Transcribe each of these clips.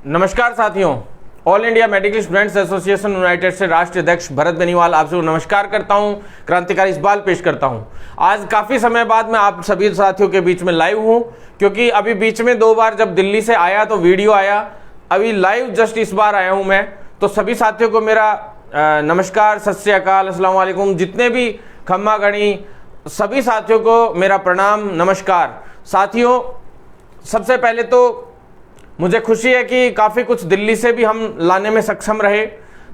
नमस्कार साथियों, all India medical students association United से राष्ट्रीय अध्यक्ष भरत बेनीवाल आप सबको नमस्कार करता हूं, क्रांतिकारी इकबाल पेश करता हूं। आज काफ़ी समय बाद मैं आप सभी साथियों के बीच में लाइव हूं, क्योंकि अभी बीच में 2 बार जब दिल्ली से आया तो वीडियो आया, अभी लाइव जस्ट इस बार आया हूं मैं। तो सभी साथियों को मेरा नमस्कार, सत श्री अकाल, अस्सलाम वालेकुम। जितने भी खम्मा गणी सभी साथियों को मेरा प्रणाम, नमस्कार। साथियों, सबसे पहले तो मुझे खुशी है कि काफ़ी कुछ दिल्ली से भी हम लाने में सक्षम रहे।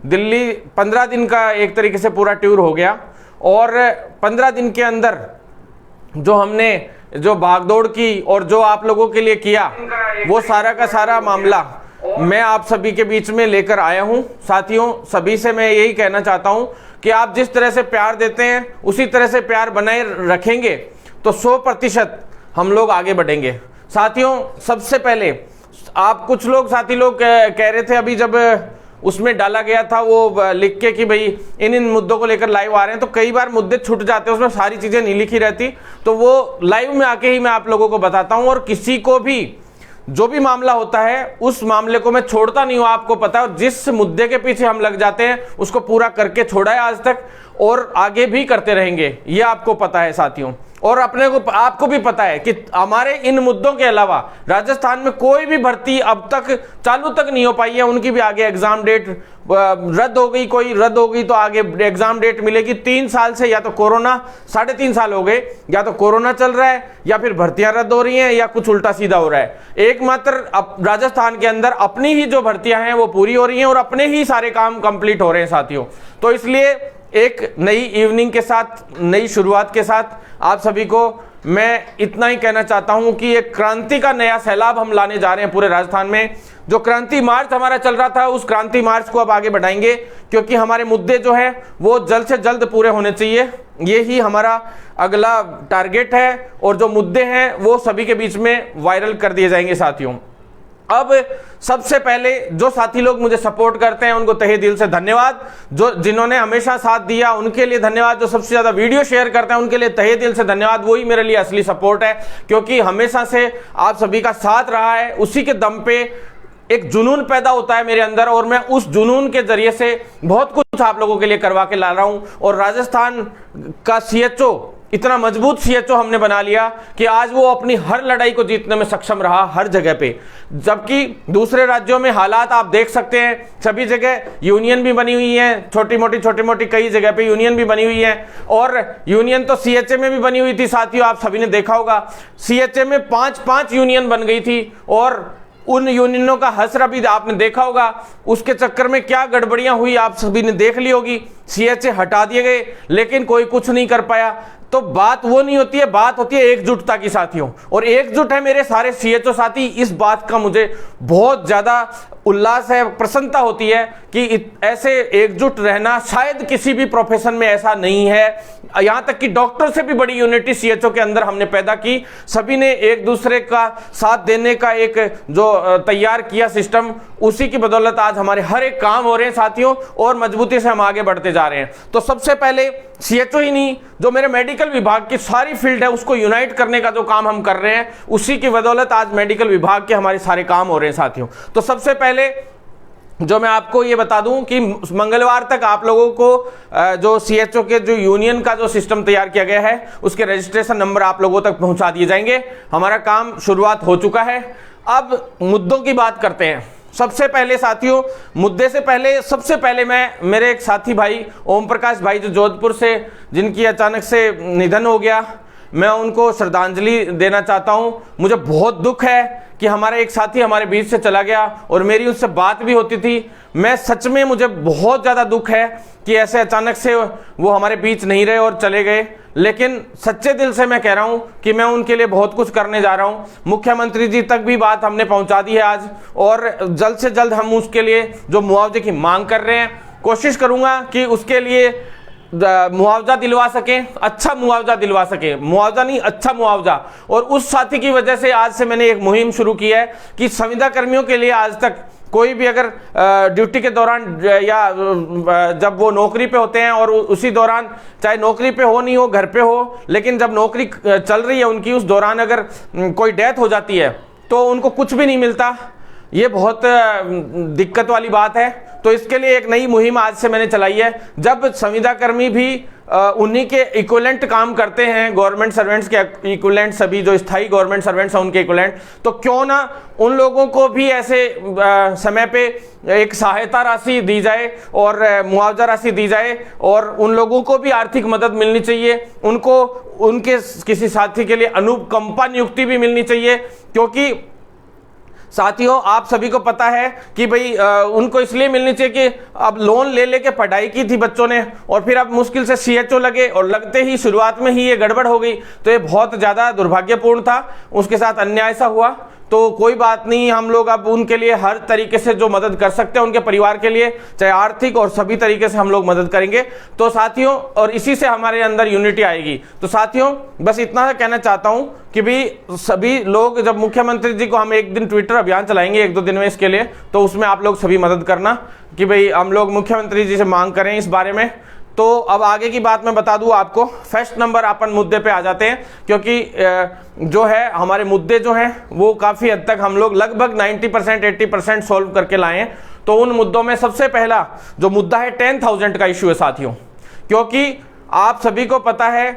दिल्ली 15 दिन का एक तरीके से पूरा टूर हो गया और 15 दिन के अंदर जो हमने जो भागदौड़ की और जो आप लोगों के लिए किया, वो सारा का सारा मामला मैं आप सभी के बीच में लेकर आया हूं। साथियों, सभी से मैं यही कहना चाहता हूं कि आप जिस तरह से प्यार देते हैं उसी तरह से प्यार बनाए रखेंगे तो 100% हम लोग आगे बढ़ेंगे। साथियों, सबसे पहले आप कुछ लोग साथी लोग कह रहे थे, अभी जब उसमें डाला गया था वो लिख के कि भाई इन मुद्दों को लेकर लाइव आ रहे हैं, तो कई बार मुद्दे छूट जाते हैं, उसमें सारी चीज़ें नहीं लिखी रहती, तो वो लाइव में आके ही मैं आप लोगों को बताता हूं। और किसी को भी जो भी मामला होता है उस मामले को मैं छोड़ता नहीं हूं, आपको पता है। और जिस मुद्दे के पीछे हम लग जाते हैं उसको पूरा करके छोड़ा है आज तक और आगे भी करते रहेंगे, ये आपको पता है साथियों। और अपने को आपको भी पता है कि हमारे इन मुद्दों के अलावा राजस्थान में कोई भी भर्ती अब तक चालू तक नहीं हो पाई है। उनकी भी आगे एग्जाम डेट रद्द हो गई, कोई रद्द हो गई तो आगे एग्जाम डेट मिलेगी। 3 साल से या तो कोरोना, 3.5 साल हो गए, या तो कोरोना चल रहा है या फिर भर्तियां रद्द हो रही हैं या कुछ उल्टा सीधा हो रहा है। एकमात्र राजस्थान के अंदर अपनी ही जो भर्तियां हैं वो पूरी हो रही हैं और अपने ही सारे काम कंप्लीट हो रहे हैं साथियों। तो इसलिए एक नई इवनिंग के साथ, नई शुरुआत के साथ आप सभी को मैं इतना ही कहना चाहता हूं कि एक क्रांति का नया सैलाब हम लाने जा रहे हैं पूरे राजस्थान में। जो क्रांति मार्च हमारा चल रहा था, उस क्रांति मार्च को अब आगे बढ़ाएंगे, क्योंकि हमारे मुद्दे जो है वो जल्द से जल्द पूरे होने चाहिए। ये ही हमारा अगला टारगेट है और जो मुद्दे हैं वो सभी के बीच में वायरल कर दिए जाएंगे साथियों। अब सबसे पहले जो साथी लोग मुझे सपोर्ट करते हैं उनको तहे दिल से धन्यवाद। जो जिन्होंने हमेशा साथ दिया उनके लिए धन्यवाद। जो सबसे ज्यादा वीडियो शेयर करते हैं उनके लिए तहे दिल से धन्यवाद। वही मेरे लिए असली सपोर्ट है, क्योंकि हमेशा से आप सभी का साथ रहा है। उसी के दम पे एक जुनून पैदा होता है मेरे अंदर और मैं उस जुनून के जरिए से बहुत कुछ आप लोगों के लिए करवा के ला रहा हूं। और राजस्थान का सीएचओ, इतना मजबूत सीएचओ हमने बना लिया कि आज वो अपनी हर लड़ाई को जीतने में सक्षम रहा हर जगह पे। जबकि दूसरे राज्यों में हालात आप देख सकते हैं, सभी जगह यूनियन भी बनी हुई है, छोटी मोटी कई जगह पे यूनियन भी बनी हुई है। और यूनियन तो सीएचए में भी बनी हुई थी साथियों, आप सभी ने देखा होगा। सीएचए में 5-5 यूनियन बन गई थी और उन यूनियनों का हसरा भी आपने देखा होगा। उसके चक्कर में क्या गड़बड़ियां हुई आप सभी ने देख ली होगी। सीएचए हटा दिए गए लेकिन कोई कुछ नहीं कर पाया। तो बात वो नहीं होती है, बात होती है एकजुटता की साथियों। और एकजुट है मेरे सारे सीएचओ साथी, इस बात का मुझे बहुत ज्यादा उल्लास है, प्रसन्नता होती है कि ऐसे एकजुट रहना शायद किसी भी प्रोफेशन में ऐसा नहीं है। यहां तक कि डॉक्टर से भी बड़ी यूनिटी सीएचओ के अंदर हमने पैदा की। सभी ने एक दूसरे का साथ देने का एक जो तैयार किया सिस्टम, उसी की बदौलत आज हमारे हर एक काम हो रहे हैं साथियों और मजबूती से हम आगे बढ़ते जा रहे हैं। तो सबसे पहले सीएचओ ही नहीं, जो मेरे मेडिकल विभाग की सारी फील्ड है उसको यूनाइट करने का जो काम हम कर रहे हैं, उसी की बदौलत आज मेडिकल विभाग के हमारे सारे काम हो रहे हैं साथियों। तो सबसे पहले जो मैं आपको ये बता दूं कि मंगलवार तक आप लोगों को जो सीएचओ के जो यूनियन का जो सिस्टम तैयार किया गया है उसके रजिस्ट्रेशन नंबर आप लोगों तक पहुंचा दिए जाएंगे। हमारा काम शुरुआत हो चुका है। अब मुद्दों की बात करते हैं। सबसे पहले साथियों, मुद्दे से पहले सबसे पहले मैं मेरे एक साथी भाई ओम प्रकाश भाई जो जोधपुर से, जिनकी अचानक से निधन हो गया, मैं उनको श्रद्धांजलि देना चाहता हूं। मुझे बहुत दुख है कि हमारा एक साथी हमारे बीच से चला गया और मेरी उससे बात भी होती थी। मैं सच में, मुझे बहुत ज़्यादा दुख है कि ऐसे अचानक से वो हमारे बीच नहीं रहे और चले गए। लेकिन सच्चे दिल से मैं कह रहा हूं कि मैं उनके लिए बहुत कुछ करने जा रहा हूं। मुख्यमंत्री जी तक भी बात हमने पहुंचा दी है आज, और जल्द से जल्द हम उसके लिए जो मुआवजे की मांग कर रहे हैं, कोशिश करूंगा कि उसके लिए मुआवजा दिलवा सकें, अच्छा मुआवजा दिलवा सकें, मुआवजा नहीं अच्छा मुआवजा। और उस साथी की वजह से आज से मैंने एक मुहिम शुरू की है कि संविदा कर्मियों के लिए आज तक कोई भी अगर ड्यूटी के दौरान या जब वो नौकरी पे होते हैं और उसी दौरान, चाहे नौकरी पे हो नहीं हो, घर पे हो, लेकिन जब नौकरी चल रही है उनकी, उस दौरान अगर कोई डेथ हो जाती है तो उनको कुछ भी नहीं मिलता। ये बहुत दिक्कत वाली बात है। तो इसके लिए एक नई मुहिम आज से मैंने चलाई है। जब संविदा कर्मी भी उन्हीं के इक्विवेलेंट काम करते हैं, गवर्नमेंट सर्वेंट्स के इक्विवेलेंट, सभी जो स्थायी गवर्नमेंट सर्वेंट्स हैं उनके इक्विवेलेंट, तो क्यों ना उन लोगों को भी ऐसे समय पे एक सहायता राशि दी जाए और मुआवजा राशि दी जाए, और उन लोगों को भी आर्थिक मदद मिलनी चाहिए। उनको उनके किसी साथी के लिए अनुकंपा नियुक्ति भी मिलनी चाहिए, क्योंकि साथियों आप सभी को पता है कि भाई उनको इसलिए मिलनी चाहिए कि अब लोन ले लेके पढ़ाई की थी बच्चों ने, और फिर अब मुश्किल से सीएचओ लगे, और लगते ही शुरुआत में ही ये गड़बड़ हो गई। तो ये बहुत ज़्यादा दुर्भाग्यपूर्ण था, उसके साथ अन्याय सा हुआ। तो कोई बात नहीं, हम लोग अब उनके लिए हर तरीके से जो मदद कर सकते हैं, उनके परिवार के लिए, चाहे आर्थिक और सभी तरीके से हम लोग मदद करेंगे। तो साथियों, और इसी से हमारे अंदर यूनिटी आएगी। तो साथियों बस इतना कहना चाहता हूं कि भी सभी लोग, जब मुख्यमंत्री जी को हम एक दिन ट्विटर अभियान चलाएंगे 1-2 दिन में इसके लिए, तो उसमें आप लोग सभी मदद करना कि भाई हम लोग मुख्यमंत्री जी से मांग करें इस बारे में। तो अब आगे की बात मैं बता दूं आपको। फर्स्ट नंबर अपन मुद्दे पे आ जाते हैं, क्योंकि जो है हमारे मुद्दे जो हैं वो काफ़ी हद तक हम लोग लगभग 90% 80% सॉल्व करके लाए हैं। तो उन मुद्दों में सबसे पहला जो मुद्दा है 10,000 का इशू है साथियों, क्योंकि आप सभी को पता है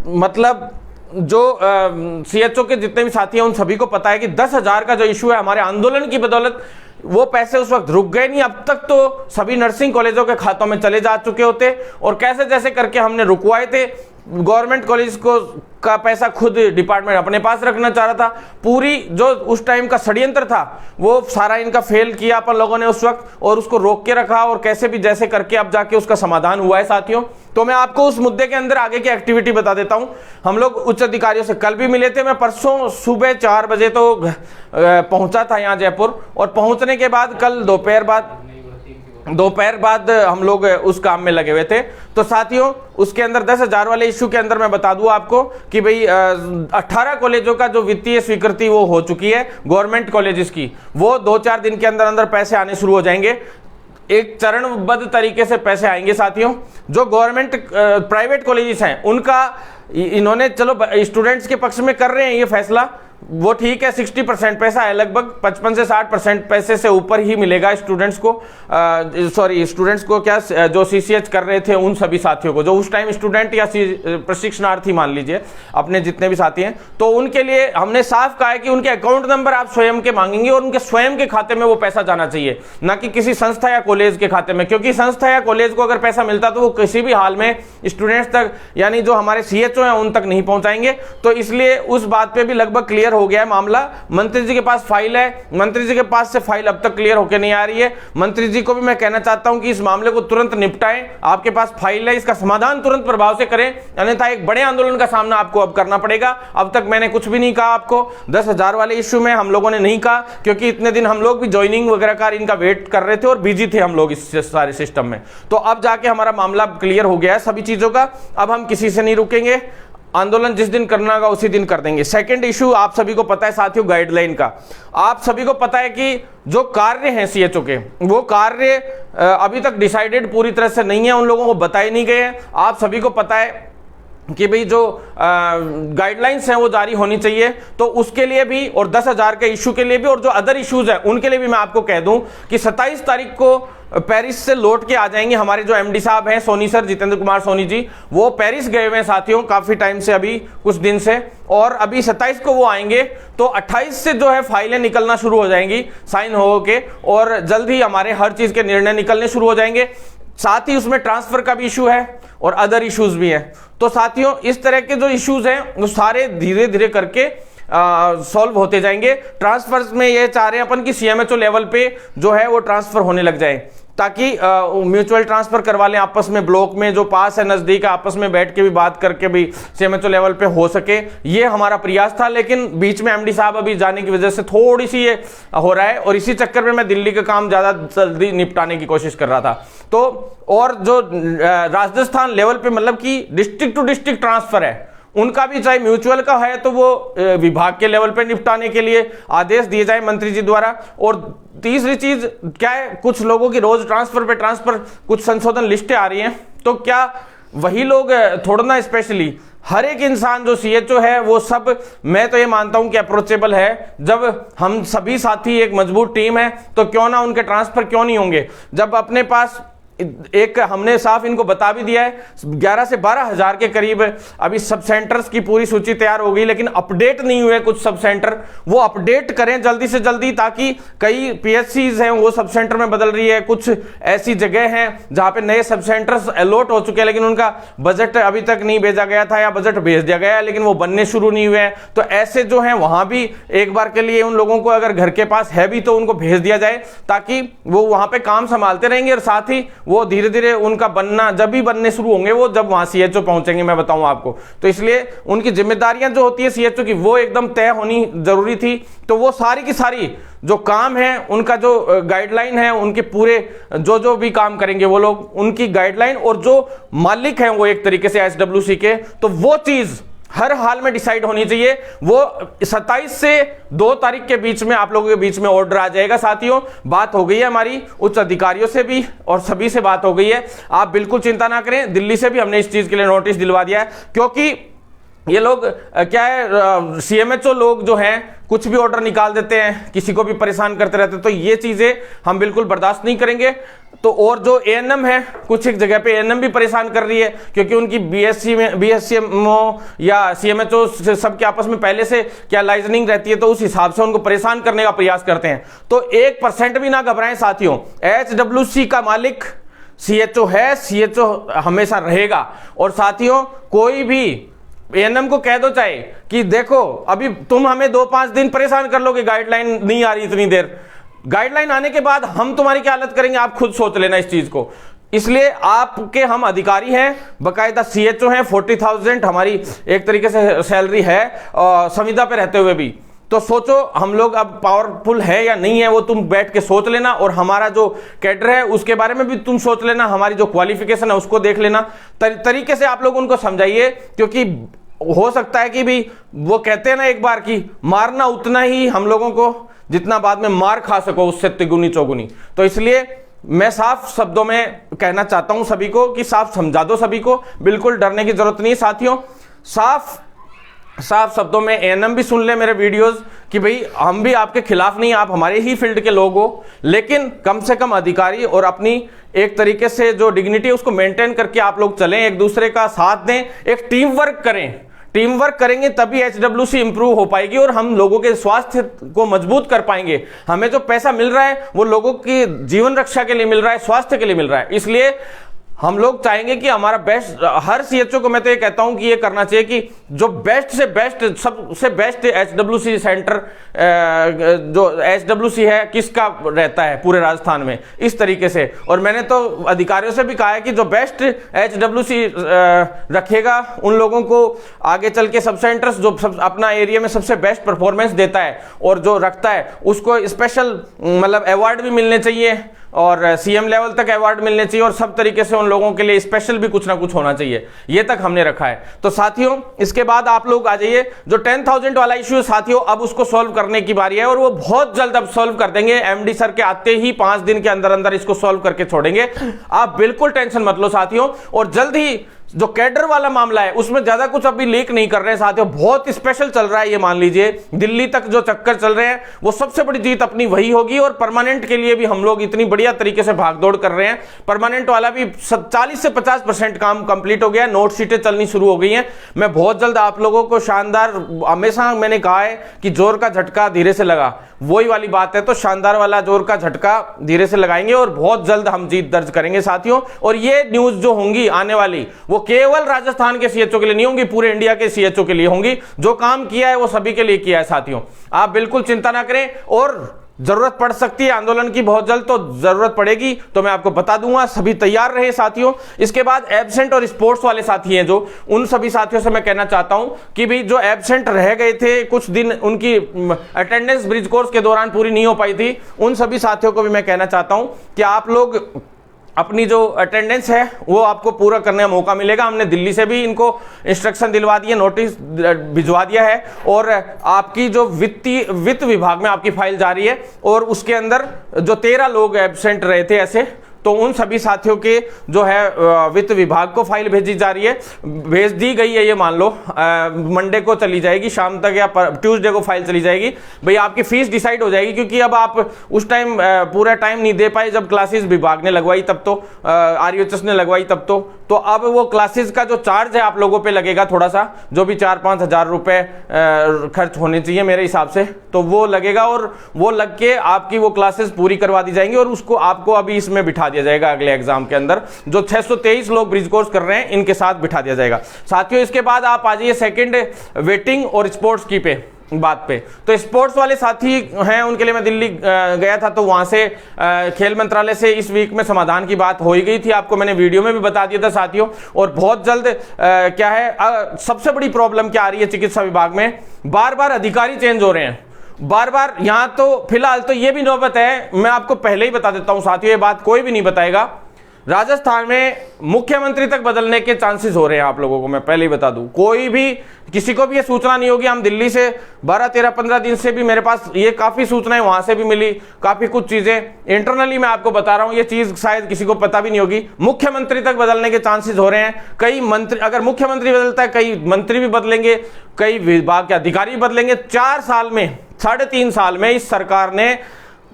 मतलब जो सीएचओ के जितने भी साथी हैं उन सभी को पता है कि 10,000 का जो इशू है हमारे आंदोलन की बदौलत वो पैसे उस वक्त रुक गए नहीं। अब तक तो सभी नर्सिंग कॉलेजों के खातों में चले जा चुके होते, और कैसे जैसे करके हमने रुकवाए थे। गवर्नमेंट कॉलेज को का पैसा खुद डिपार्टमेंट अपने पास रखना चाह रहा था। पूरी जो उस टाइम का षड्यंत्र था वो सारा इनका फेल किया अपन लोगों ने उस वक्त, और उसको रोक के रखा, और कैसे भी जैसे करके अब जाके उसका समाधान हुआ है साथियों। तो मैं आपको उस मुद्दे के अंदर आगे की एक्टिविटी बता देता हूं। हम लोग उच्च अधिकारियों से कल भी मिले थे। मैं परसों सुबह 4 बजे तो पहुंचा था यहाँ जयपुर, और पहुंचने के बाद कल दोपहर बाद हम लोग उस काम में लगे हुए थे। तो साथियों उसके अंदर 10,000 वाले इशू के अंदर मैं बता दूं आपको कि भाई 18 कॉलेजों का जो वित्तीय स्वीकृति वो हो चुकी है गवर्नमेंट कॉलेजेस की, वो 2-4 दिन के अंदर अंदर पैसे आने शुरू हो जाएंगे। एक चरणबद्ध तरीके से पैसे आएंगे साथियों। जो गवर्नमेंट प्राइवेट कॉलेजेस हैं उनका इन्होंने चलो स्टूडेंट्स के पक्ष में कर रहे हैं ये फैसला, वो ठीक है। 60% पैसा है, लगभग 55 से 60% पैसे से ऊपर ही मिलेगा स्टूडेंट्स को, स्टूडेंट्स को क्या, जो सीसीएच कर रहे थे उन सभी साथियों को, जो उस टाइम स्टूडेंट या प्रशिक्षणार्थी मान लीजिए अपने जितने भी साथी हैं, तो उनके लिए हमने साफ कहा है कि उनके अकाउंट नंबर आप स्वयं के मांगेंगे, और उनके स्वयं के खाते में वो पैसा जाना चाहिए, ना कि किसी संस्था या कॉलेज के खाते में। क्योंकि संस्था या कॉलेज को अगर पैसा मिलता तो वो किसी भी हाल में स्टूडेंट्स तक, यानी जो हमारे सीएचओ हैं उन तक नहीं पहुंचाएंगे। तो इसलिए उस बात पे भी लगभग क्लियर हो गया है मामला। मंत्री जी के पास फाइल है, मंत्री जी के पास से फाइल अब तक क्लियर होकर नहीं आ रही है। मंत्री जी को भी मैं कहना चाहता हूं कि इस मामले को तुरंत निपटाएं। आपके पास फाइल है, इसका समाधान तुरंत प्रभाव से करें, अन्यथा एक बड़े आंदोलन का सामना आपको अब करना पड़ेगा। अब तक मैंने कुछ भी नहीं कहा आपको। 10,000 वाले इश्यू में हम लोगों ने नहीं कहा, क्योंकि इतने दिन हम लोग भी ज्वाइनिंग वगैरह का इनका वेट कर रहे थे और बिजी थे हम लोग इस सारे सिस्टम में। तो अब जाके हमारा मामला क्लियर हो गया है सभी चीजों का। अब हम किसी से नहीं रुकेंगे, आंदोलन जिस दिन करना होगा उसी दिन कर देंगे। सेकंड इशू आप सभी को पता है साथियों, गाइडलाइन का। आप सभी को पता है कि जो कार्य हैं सीएचओ के, वो कार्य अभी तक डिसाइडेड पूरी तरह से नहीं है, उन लोगों को बताए नहीं गए हैं। आप सभी को पता है कि भाई जो गाइडलाइंस हैं वो जारी होनी चाहिए। तो उसके लिए भी, और 10,000 के इशू के लिए भी, और जो अदर इश्यूज हैं उनके लिए भी मैं आपको कह दूं कि 27 तारीख को पेरिस से लौट के आ जाएंगे हमारे जो एमडी साहब हैं, सोनी सर, जितेंद्र कुमार सोनी जी। वो पेरिस गए हुए हैं साथियों काफी टाइम से, अभी कुछ दिन से, और अभी 27 को वो आएंगे। तो 28 से जो है फाइलें निकलना शुरू हो जाएंगी साइन हो के, और जल्द ही हमारे हर चीज के निर्णय निकलने शुरू हो जाएंगे। साथ ही उसमें ट्रांसफर का भी इशू है और अदर इश्यूज भी हैं। तो साथियों इस तरह के जो इश्यूज हैं वो सारे धीरे धीरे करके सॉल्व होते जाएंगे। ट्रांसफर्स में ये चाह रहे हैं अपन की सीएमएचओ लेवल पे जो है वो ट्रांसफर होने लग जाए, ताकि म्यूचुअल ट्रांसफर करवा लें आपस में, ब्लॉक में जो पास है नजदीक, आपस में बैठ के भी बात करके भी सीएमएचओ लेवल पे हो सके। ये हमारा प्रयास था, लेकिन बीच में एमडी साहब अभी जाने की वजह से थोड़ी सी ये हो रहा है, और इसी चक्कर में मैं दिल्ली का काम ज्यादा जल्दी निपटाने की कोशिश कर रहा था। तो और जो राजस्थान लेवल पे मतलब कि डिस्ट्रिक्ट टू डिस्ट्रिक्ट ट्रांसफर है, उनका भी चाहे म्यूचुअल का है तो वो विभाग के लेवल पे निपटाने के लिए आदेश दिए जाए मंत्री जी द्वारा। और तीसरी चीज क्या है, कुछ लोगों की रोज ट्रांसफर पे ट्रांसफर कुछ संशोधन लिस्टें आ रही हैं, तो क्या वही लोग थोड़ा ना स्पेशली हर एक इंसान जो सीएचओ है वो सब, मैं तो ये मानता हूं कि अप्रोचेबल है। जब हम सभी साथी एक मजबूत टीम है तो क्यों ना उनके ट्रांसफर क्यों नहीं होंगे। जब अपने पास एक हमने साफ इनको बता भी दिया है, 11 से 12 हजार के करीब अभी सब सेंटर्स की पूरी सूची तैयार हो गई, लेकिन अपडेट नहीं हुए कुछ सब सेंटर, वो अपडेट करें जल्दी से जल्दी, ताकि कई पीएचसीज हैं वो सब सेंटर में बदल रही है, कुछ ऐसी जगह हैं जहां पे नए सब सेंटर्स अलॉट हो चुके हैं लेकिन उनका बजट अभी तक नहीं भेजा गया था या बजट भेज दिया गया है लेकिन वो बनने शुरू नहीं हुए हैं। तो ऐसे जो हैं वहां भी एक बार के लिए उन लोगों को अगर घर के पास है भी तो उनको भेज दिया जाए, ताकि वो वहां पे काम संभालते रहेंगे और साथ ही वो धीरे धीरे उनका बनना जब भी बनने शुरू होंगे वो जब वहां सीएचओ पहुंचेंगे, मैं बताऊं आपको। तो इसलिए उनकी जिम्मेदारियां जो होती है सीएचओ की वो एकदम तय होनी जरूरी थी। तो वो सारी की सारी जो काम है उनका जो गाइडलाइन है उनके पूरे जो भी काम करेंगे वो लोग, उनकी गाइडलाइन और जो मालिक हैं वो एक तरीके से एसडब्ल्यूसी के, तो वो चीज हर हाल में डिसाइड होनी चाहिए। वो 27 से 2 तारीख के बीच में आप लोगों के बीच में ऑर्डर आ जाएगा। साथियों, बात हो गई है हमारी उच्च अधिकारियों से भी और सभी से बात हो गई है, आप बिल्कुल चिंता ना करें। दिल्ली से भी हमने इस चीज के लिए नोटिस दिलवा दिया है, क्योंकि ये लोग क्या है, सीएमएचओ लोग जो हैं कुछ भी ऑर्डर निकाल देते हैं, किसी को भी परेशान करते रहते हैं, तो ये चीजें हम बिल्कुल बर्दाश्त नहीं करेंगे। तो और जो एएनएम है, कुछ एक जगह पे एएनएम भी परेशान कर रही है, क्योंकि उनकी बीएससीएमओ या सीएमएचओ सबके आपस में पहले से क्या लाइजनिंग रहती है, तो उस हिसाब से उनको परेशान करने का प्रयास करते हैं। तो 1% भी ना घबराएं साथियों, एचडब्ल्यूसी का मालिक सीएचओ है, सीएचओ हमेशा रहेगा। और साथियों, कोई भी एएनएम को कह दो चाहे कि देखो अभी तुम हमें 2-5 दिन परेशान कर लोगे, गाइडलाइन नहीं आ रही इतनी देर, गाइडलाइन आने के बाद हम तुम्हारी क्या हालत करेंगे आप खुद सोच लेना इस चीज को। इसलिए आपके हम अधिकारी हैं, बकायदा सीएचओ हैं, 40,000 हमारी एक तरीके से सैलरी है संविदा पे रहते हुए भी। तो सोचो हम लोग अब पावरफुल है या नहीं है, वो तुम बैठ के सोच लेना, और हमारा जो कैडर है उसके बारे में भी तुम सोच लेना, हमारी जो क्वालिफिकेशन है उसको देख लेना। तरीके से आप लोग उनको समझाइए, क्योंकि हो सकता है कि भी वो कहते हैं ना एक बार की मारना उतना ही हम लोगों को जितना बाद में मार खा सको, उससे तिगुनी चौगुनी। तो इसलिए मैं साफ शब्दों में कहना चाहता हूं सभी को कि साफ समझा दो सभी को, बिल्कुल डरने की जरूरत नहीं। साथियों, साफ शब्दों में एएनएम भी सुन ले मेरे वीडियोस कि भाई हम भी आपके खिलाफ नहीं, आप हमारे ही फील्ड के लोग हो, लेकिन कम से कम अधिकारी और अपनी एक तरीके से जो डिग्निटी है उसको मेंटेन करके आप लोग चलें, एक दूसरे का साथ दें, एक टीम वर्क करें। टीम वर्क करेंगे तभी एचडब्ल्यूसी इंप्रूव हो पाएगी और हम लोगों के स्वास्थ्य को मजबूत कर पाएंगे। हमें जो पैसा मिल रहा है वो लोगों की जीवन रक्षा के लिए मिल रहा है, स्वास्थ्य के लिए मिल रहा है। इसलिए हम लोग चाहेंगे कि हमारा बेस्ट, हर सीएचओ को मैं तो ये कहता हूं कि ये करना चाहिए कि जो बेस्ट से बेस्ट, सबसे बेस्ट एचडब्ल्यूसी सेंटर, जो एचडब्ल्यूसी है किसका रहता है पूरे राजस्थान में, इस तरीके से। और मैंने तो अधिकारियों से भी कहा है कि जो बेस्ट एचडब्ल्यूसी रखेगा उन लोगों को आगे चल के सब सेंटर्स जो अपना एरिया में सबसे बेस्ट परफॉर्मेंस देता है और जो रखता है उसको स्पेशल मतलब अवार्ड भी मिलने चाहिए और सीएम लेवल तक अवार्ड मिलने चाहिए, और सब तरीके से उन लोगों के लिए स्पेशल भी कुछ ना कुछ होना चाहिए। ये तक हमने रखा है। तो साथियों, इसके बाद आप लोग आ जाइए, जो 10,000 वाला इश्यू साथियों अब उसको सॉल्व करने की बारी है, और वो बहुत जल्द अब सॉल्व कर देंगे। एमडी सर के आते ही 5 दिन के अंदर अंदर इसको सॉल्व करके छोड़ेंगे, आप बिल्कुल टेंशन मत लो साथियों। और जल्द ही जो कैडर वाला मामला है उसमें ज्यादा कुछ अभी लीक नहीं कर रहे हैं साथियों, बहुत स्पेशल चल रहा है। ये मान लीजिए दिल्ली तक जो चक्कर चल रहे हैं वो सबसे बड़ी जीत अपनी वही होगी, और परमानेंट के लिए भी हम लोग इतनी बढ़िया तरीके से भागदौड़ कर रहे हैं। परमानेंट वाला भी 40 से 50% काम कंप्लीट हो गया, नोट शीटें चलनी शुरू हो गई हैं। मैं बहुत जल्द आप लोगों को शानदार, हमेशा मैंने कहा है कि जोर का झटका धीरे से लगा, वही वाली बात है। तो शानदार वाला जोर का झटका धीरे से लगाएंगे और बहुत जल्द हम जीत दर्ज करेंगे साथियों। और ये न्यूज जो होंगी आने वाली वो केवल राजस्थान के सीएचओ के लिए नहीं होंगी, पूरे इंडिया के सीएचओ के लिए होंगी। जो काम किया है वो सभी के लिए किया है साथियों, आप बिल्कुल चिंता ना करें। और जरूरत पड़ सकती है आंदोलन की, बहुत जल्द तो जरूरत पड़ेगी, तो मैं आपको बता दूंगा, सभी तैयार रहे साथियों। इसके बाद एब्सेंट और स्पोर्ट्स वाले साथी हैं जो, उन सभी साथियों से मैं कहना चाहता हूं कि भाई जो एब्सेंट रह गए थे कुछ दिन, उनकी अटेंडेंस ब्रिज कोर्स के दौरान पूरी नहीं हो पाई थी, उन सभी साथियों को भी मैं कहना चाहता हूं कि आप लोग अपनी जो अटेंडेंस है वो आपको पूरा करने का मौका मिलेगा। हमने दिल्ली से भी इनको इंस्ट्रक्शन दिलवा दिए, नोटिस भिजवा दिया है, और आपकी जो वित्त विभाग में आपकी फाइल जा रही है, और उसके अंदर जो 13 लोग एब्सेंट रहे थे ऐसे, तो उन सभी साथियों के जो है वित्त विभाग को फाइल भेजी जा रही है, भेज दी गई है, ये मान लो मंडे को चली जाएगी शाम तक या ट्यूसडे को फाइल चली जाएगी। भाई आपकी फीस डिसाइड हो जाएगी, क्योंकि अब आप उस टाइम पूरा टाइम नहीं दे पाए जब क्लासेस विभाग ने लगवाई, तब तो RUHS ने लगवाई तब तो अब वो क्लासेस का जो चार्ज है आप लोगों पे लगेगा थोड़ा सा, जो भी 4-5 हज़ार रुपए खर्च होने चाहिए मेरे हिसाब से, तो वो लगेगा और वो लग के आपकी वो क्लासेस पूरी करवा दी जाएंगी और उसको आपको अभी इसमें बिठा दिया जाएगा अगले एग्जाम के अंदर। जो 623 लोग ब्रिज कोर्स कर रहे हैं इनके साथ बिठा दिया जाएगा। साथियों इसके बाद आप आ जाइए सेकेंड वेटिंग और स्पोर्ट्स की पे बात पे। तो स्पोर्ट्स वाले साथी हैं उनके लिए मैं दिल्ली गया था, तो वहां से खेल मंत्रालय से इस वीक में समाधान की बात हो ही गई थी, आपको मैंने वीडियो में भी बता दिया था साथियों। और बहुत जल्द क्या है सबसे बड़ी प्रॉब्लम क्या आ रही है चिकित्सा विभाग में, बार बार अधिकारी चेंज हो रहे हैं, बार बार। यहां तो फिलहाल तो ये भी नौबत है, मैं आपको पहले ही बता देता हूं साथियों, ये बात कोई भी नहीं बताएगा, राजस्थान में मुख्यमंत्री तक बदलने के चांसेस हो रहे हैं। आप लोगों को मैं पहले ही बता दूं, कोई भी किसी को भी ये सूचना नहीं होगी। हम दिल्ली से 12, 13, 15 दिन से भी मेरे पास ये काफी सूचनाएं वहां से भी मिली, काफी कुछ चीजें इंटरनली मैं आपको बता रहा हूं, ये चीज शायद किसी को पता भी नहीं होगी। मुख्यमंत्री तक बदलने के चांसेस हो रहे हैं। कई मंत्री, अगर मुख्यमंत्री बदलता है कई मंत्री भी बदलेंगे, कई विभाग के अधिकारी भी बदलेंगे। 4 साल में, 3.5 साल में इस सरकार ने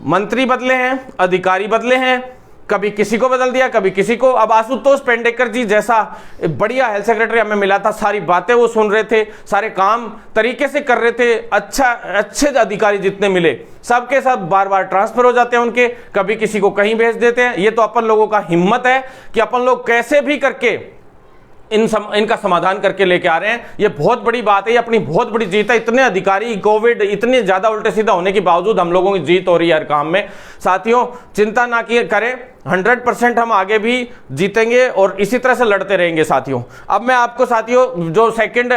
मंत्री बदले हैं, अधिकारी बदले हैं, कभी किसी को बदल दिया कभी किसी को। अब आशुतोष पेंडेकर जी जैसा बढ़िया हेल्थ सेक्रेटरी हमें मिला था, सारी बातें वो सुन रहे थे, सारे काम तरीके से कर रहे थे, अच्छे अधिकारी जितने मिले सबके सब बार बार ट्रांसफर हो जाते हैं उनके, कभी किसी को कहीं भेज देते हैं। ये तो अपन लोगों का हिम्मत है कि अपन लोग कैसे भी करके इनका समाधान करके लेके आ रहे हैं। ये बहुत बड़ी बात है, ये अपनी बहुत बड़ी जीत है। इतने अधिकारी, कोविड, इतने ज्यादा उल्टे सीधा होने के बावजूद हम लोगों की जीत हो रही है हर काम में। साथियों चिंता ना करें, 100% हम आगे भी जीतेंगे और इसी तरह से लड़ते रहेंगे साथियों। अब मैं आपको साथियों जो सेकंड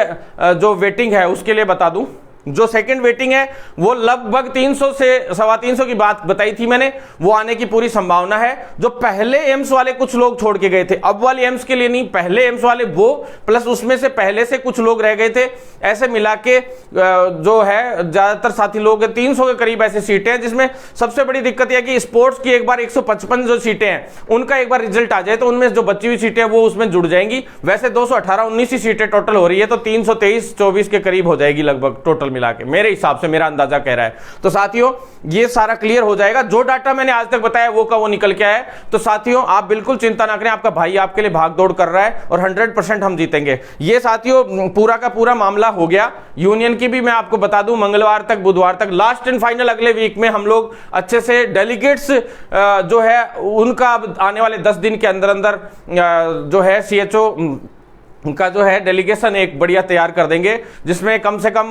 जो वेटिंग है उसके लिए बता दूं, जो सेकंड वेटिंग है वो लगभग 300 से 325 की बात बताई थी मैंने, वो आने की पूरी संभावना है। जो पहले एम्स वाले कुछ लोग छोड़ के गए थे, अब वाले एम्स के लिए नहीं, पहले एम्स वाले वो प्लस उसमें से पहले से कुछ लोग रह गए थे, ऐसे मिला के जो है ज्यादातर साथी लोग 300 के करीब ऐसी सीटें हैं, जिसमें सबसे बड़ी दिक्कत यह कि स्पोर्ट्स की एक बार 155 जो सीटें हैं उनका एक बार रिजल्ट आ जाए तो उनमें जो बची हुई सीटें वो उसमें जुड़ जाएंगी। वैसे 218-19 ही सीटें टोटल हो रही है, तो 323-24 के करीब हो जाएगी लगभग टोटल मिला के, मेरे हिसाब से, मेरा अंदाजा कह रहा है। तो साथियों ये सारा क्लियर हो जाएगा, जो डाटा मैंने आज तक बताया वो का वो निकल के आया। तो साथियों आप बिल्कुल चिंता ना करें, आपका भाई आपके लिए भाग दौड़ कर रहा है और 100% हम जीतेंगे। ये साथियों पूरा का पूरा मामला हो गया। यूनियन की भी मैं आपको बता दूं, मंगलवार तक, बुधवार तक, लास्ट एंड फाइनल अगले वीक में हम लोग अच्छे से डेलीगेट्स जो है उनका आने वाले 10 दिन के अंदर अंदर जो है CHO उनका जो है डेलीगेशन एक बढ़िया तैयार कर देंगे, जिसमें कम से कम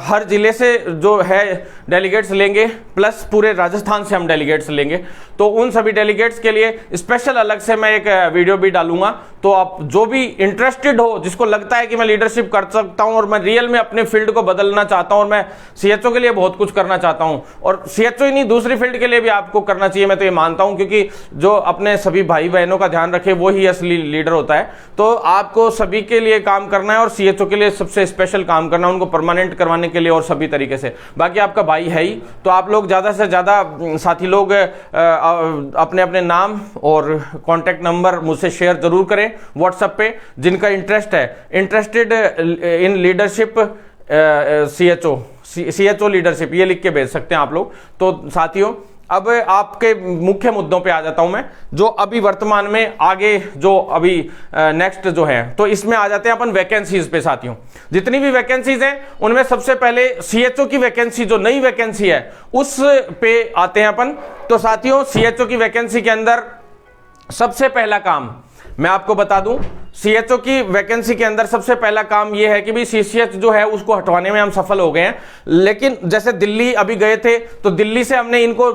हर जिले से जो है डेलीगेट्स लेंगे, प्लस पूरे राजस्थान से हम डेलीगेट्स लेंगे। तो उन सभी डेलीगेट्स के लिए स्पेशल अलग से मैं एक वीडियो भी डालूंगा। तो आप जो भी इंटरेस्टेड हो, जिसको लगता है कि मैं लीडरशिप कर सकता हूं और मैं रियल में अपने फील्ड को बदलना चाहता हूं और मैं CHO के लिए बहुत कुछ करना चाहता हूं, और CHO ही नहीं दूसरी फील्ड के लिए भी आपको करना चाहिए, मैं तो ये मानता हूं, क्योंकि जो अपने सभी भाई बहनों का ध्यान रखे वो ही असली लीडर होता है। तो आपको सभी के लिए काम करना है और CHO के लिए सबसे स्पेशल काम करना है, उनको परमानेंट करवाने के लिए और सभी तरीके से। बाकी आपका भाई है ही, तो आप लोग ज्यादा से ज्यादा साथी लोग अपने अपने नाम और कॉन्टेक्ट नंबर मुझसे शेयर जरूर करें व्हाट्सएप पे, जिनका इंटरेस्ट है, interested in leadership CHO leadership, ये लिख के भेज सकते हैं आप लोग। तो साथियों अब आपके मुख्य मुद्दों पे आ जाता हूं मैं, जो अभी वर्तमान में आगे जो अभी नेक्स्ट जो है, तो इसमें आ जाते हैं अपन वैकेंसीज पे। साथियों जितनी भी वैकेंसीज हैं उनमें सबसे पहले CHO की वैकेंसी, जो नई वैकेंसी है उस पे आते हैं अपन। तो साथियों CHO की वैकेंसी के अंदर सबसे पहला काम मैं आपको बता दूं, CHO की वैकेंसी के अंदर सबसे पहला काम यह है कि भी CCH जो है उसको हटवाने में हम सफल हो गए हैं। लेकिन जैसे दिल्ली अभी गए थे, तो दिल्ली से हमने इनको